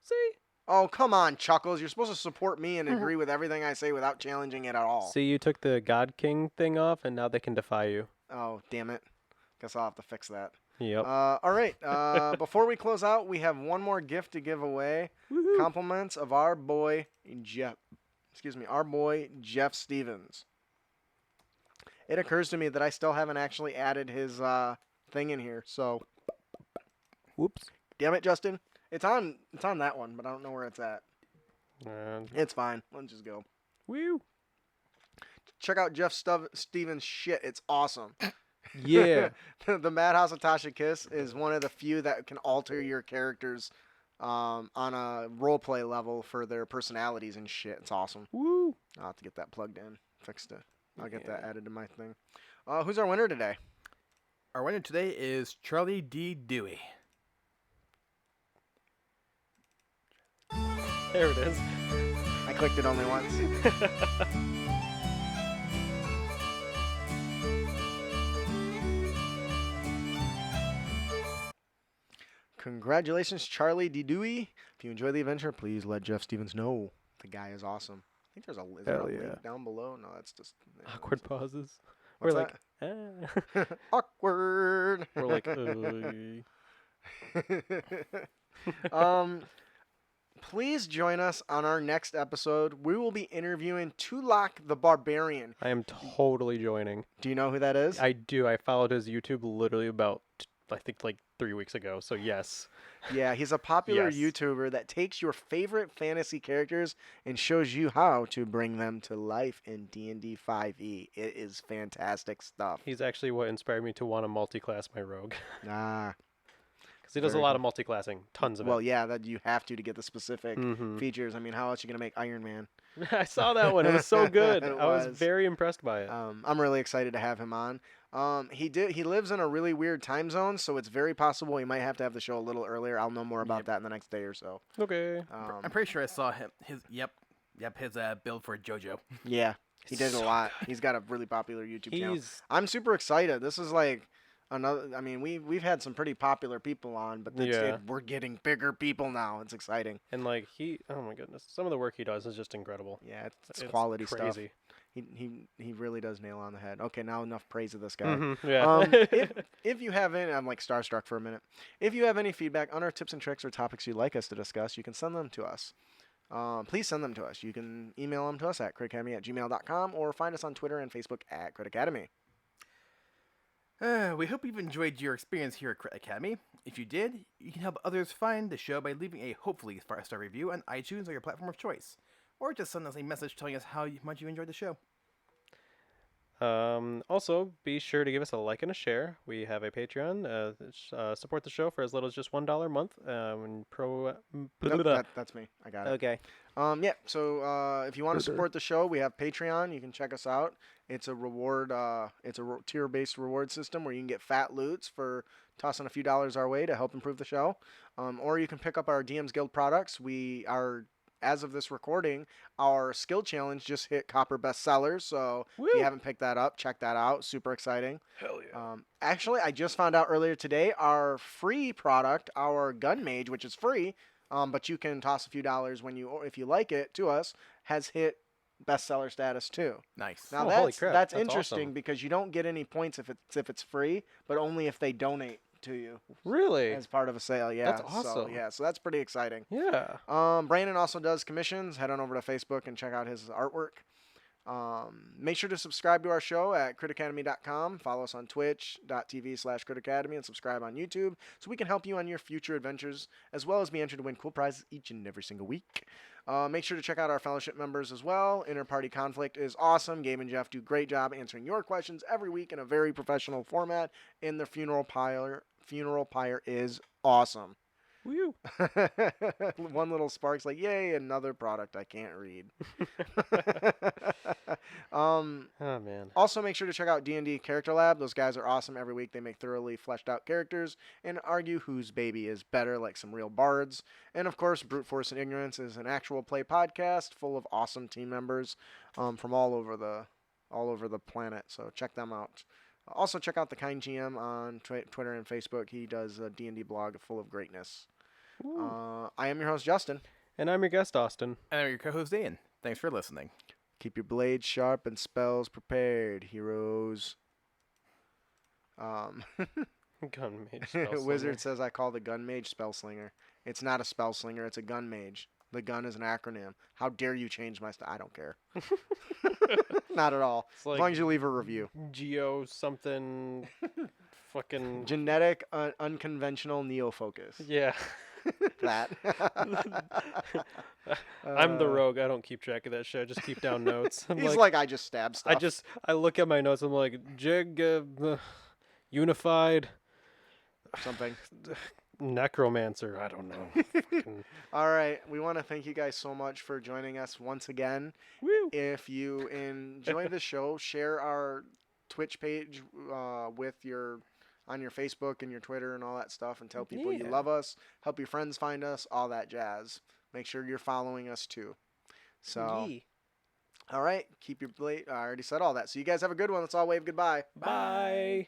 See? Oh, come on, Chuckles. You're supposed to support me and agree with everything I say without challenging it at all. See, you took the God King thing off, and now they can defy you. Oh, damn it. Guess I'll have to fix that. Yep. All right. Before we close out, we have one more gift to give away. Woohoo. Compliments of our boy Jeff. Our boy Jeff Stevens. It occurs to me that I still haven't actually added his thing in here. So, Whoops. damn it, Justin. It's on that one, but I don't know where it's at. And It's fine. Let's just go. woo. Check out Jeff Stevens' shit. It's awesome. Yeah. The Madhouse of Tasha Kiss is one of the few that can alter your characters on a roleplay level for their personalities and shit. It's awesome. Woo. I'll have to get that plugged in. Fixed it. I'll get Yeah. that added to my thing. Who's our winner today? Our winner today is Charlie D. Dewey. There it is. I clicked it only once. Congratulations, Charlie D. Dewey. If you enjoy the adventure, please let Jeff Stevens know. The guy is awesome. I think there's is there a Hell link yeah. down below. No, that's just Awkward pauses. What's We're like, awkward. we're like, Please join us on our next episode. We will be interviewing Tulak the Barbarian. I am totally joining. Do you know who that is? I do. I followed his YouTube literally about, I think, like 3 weeks ago. So yes. Yeah, he's a popular Yes. YouTuber that takes your favorite fantasy characters and shows you how to bring them to life in D&D 5e. It is fantastic stuff. He's actually what inspired me to want to multi-class my rogue. Ah, Because he does a Very lot cool. of multi-classing. Tons of well, it. yeah, that you have to get the specific Mhm. features. I mean, how else are you gonna make Iron Man? I saw that one. It was so good. It I was was. very impressed by it. I'm really excited to have him on. He lives in a really weird time zone, so it's very possible he might have to have the show a little earlier. I'll know more about Yep. that in the next day or so. Okay. I'm pretty sure I saw his build for JoJo. Yeah, he did a So lot. He's got a really popular YouTube channel. He's I'm super excited. This is like another. I mean, we've had some pretty popular people on, but Yeah. we're getting bigger people now. It's exciting. and like oh my goodness, some of the work he does is just incredible. Yeah, it's It's quality stuff. crazy. He really does nail on the head. Okay, now enough praise of this guy. Yeah. If you have any, I'm like starstruck for a minute. If you have any feedback on our tips and tricks or topics you'd like us to discuss, you can send them to us. Please send them to us. You can email them to us at critacademy@gmail.com or find us on Twitter and Facebook at Crit Academy. We hope you've enjoyed your experience here at Crit Academy. If you did, you can help others find the show by leaving a hopefully 5-star review on iTunes or your platform of choice. Or just send us a message telling us how much you enjoyed the show. Also, be sure to give us a like and a share. We have a Patreon. Support the show for as little as just $1 a month. Nope, that's me. I got it. Okay. Yeah. So if you want to support the show, we have Patreon. You can check us out. It's a reward. It's a tier-based reward system where you can get fat loots for tossing a few dollars our way to help improve the show. Or you can pick up our DM's Guild products. As of this recording, our skill challenge just hit Copper bestsellers. So if Woo! you haven't picked that up, check that out. Super exciting. Hell yeah. Actually, I just found out earlier today our free product, our Gun Mage, which is free, but you can toss a few dollars if you like it to us, has hit bestseller status too. Nice. Now Oh, holy that's crap, that's that's interesting awesome. because you don't get any points if it's free, but only if they donate to you Really? as part of a sale. Yeah, That's awesome. So that's pretty exciting. Yeah. Brandon also does commissions. Head on over to Facebook and check out his artwork. Make sure to subscribe to our show at critacademy.com. Follow us on twitch.tv/critacademy and subscribe on YouTube so we can help you on your future adventures as well as be entered to win cool prizes each and every single week. Make sure to check out our fellowship members as well. Interparty Conflict is awesome. Gabe and Jeff do a great job answering your questions every week in a very professional format. And the Funeral Pyre is awesome. Woo. One little spark's like, yay, another product I can't read. Oh man. Also, make sure to check out D&D Character Lab. Those guys are awesome. Every week they make thoroughly fleshed out characters and argue whose baby is better, like some real bards. And of course, Brute Force and Ignorance is an actual play podcast full of awesome team members from all over the planet. So check them out. Also, check out the Kind GM on Twitter and Facebook. He does a D&D blog full of greatness. I am your host, Justin. And I'm your guest, Austin. And I'm your co-host, Ian. Thanks for listening. Keep your blades sharp and spells prepared, heroes. Gun mage. spell Wizard slinger. says I call the gun mage spell slinger. It's not a spell slinger, it's a gun mage. The gun is an acronym. How dare you change my I don't care. Not at all. It's As long like as you leave a review. Geo something. Fucking. Genetic unconventional neofocus. Yeah. That. I'm the rogue. I don't keep track of that shit. I just keep down notes. I'm He's like, I just stab stuff. I look at my notes. I'm like, unified something. necromancer. I don't know. Fucking- All right. We want to thank you guys so much for joining us once again. Woo. If you enjoy the show, share our Twitch page on your Facebook and your Twitter and all that stuff, and tell people you Yeah. love us. Help your friends find us, all that jazz. Make sure you're following us too. So, Yee. all right. Keep your blade. I already said all that. So you guys have a good one. Let's all wave goodbye. Bye.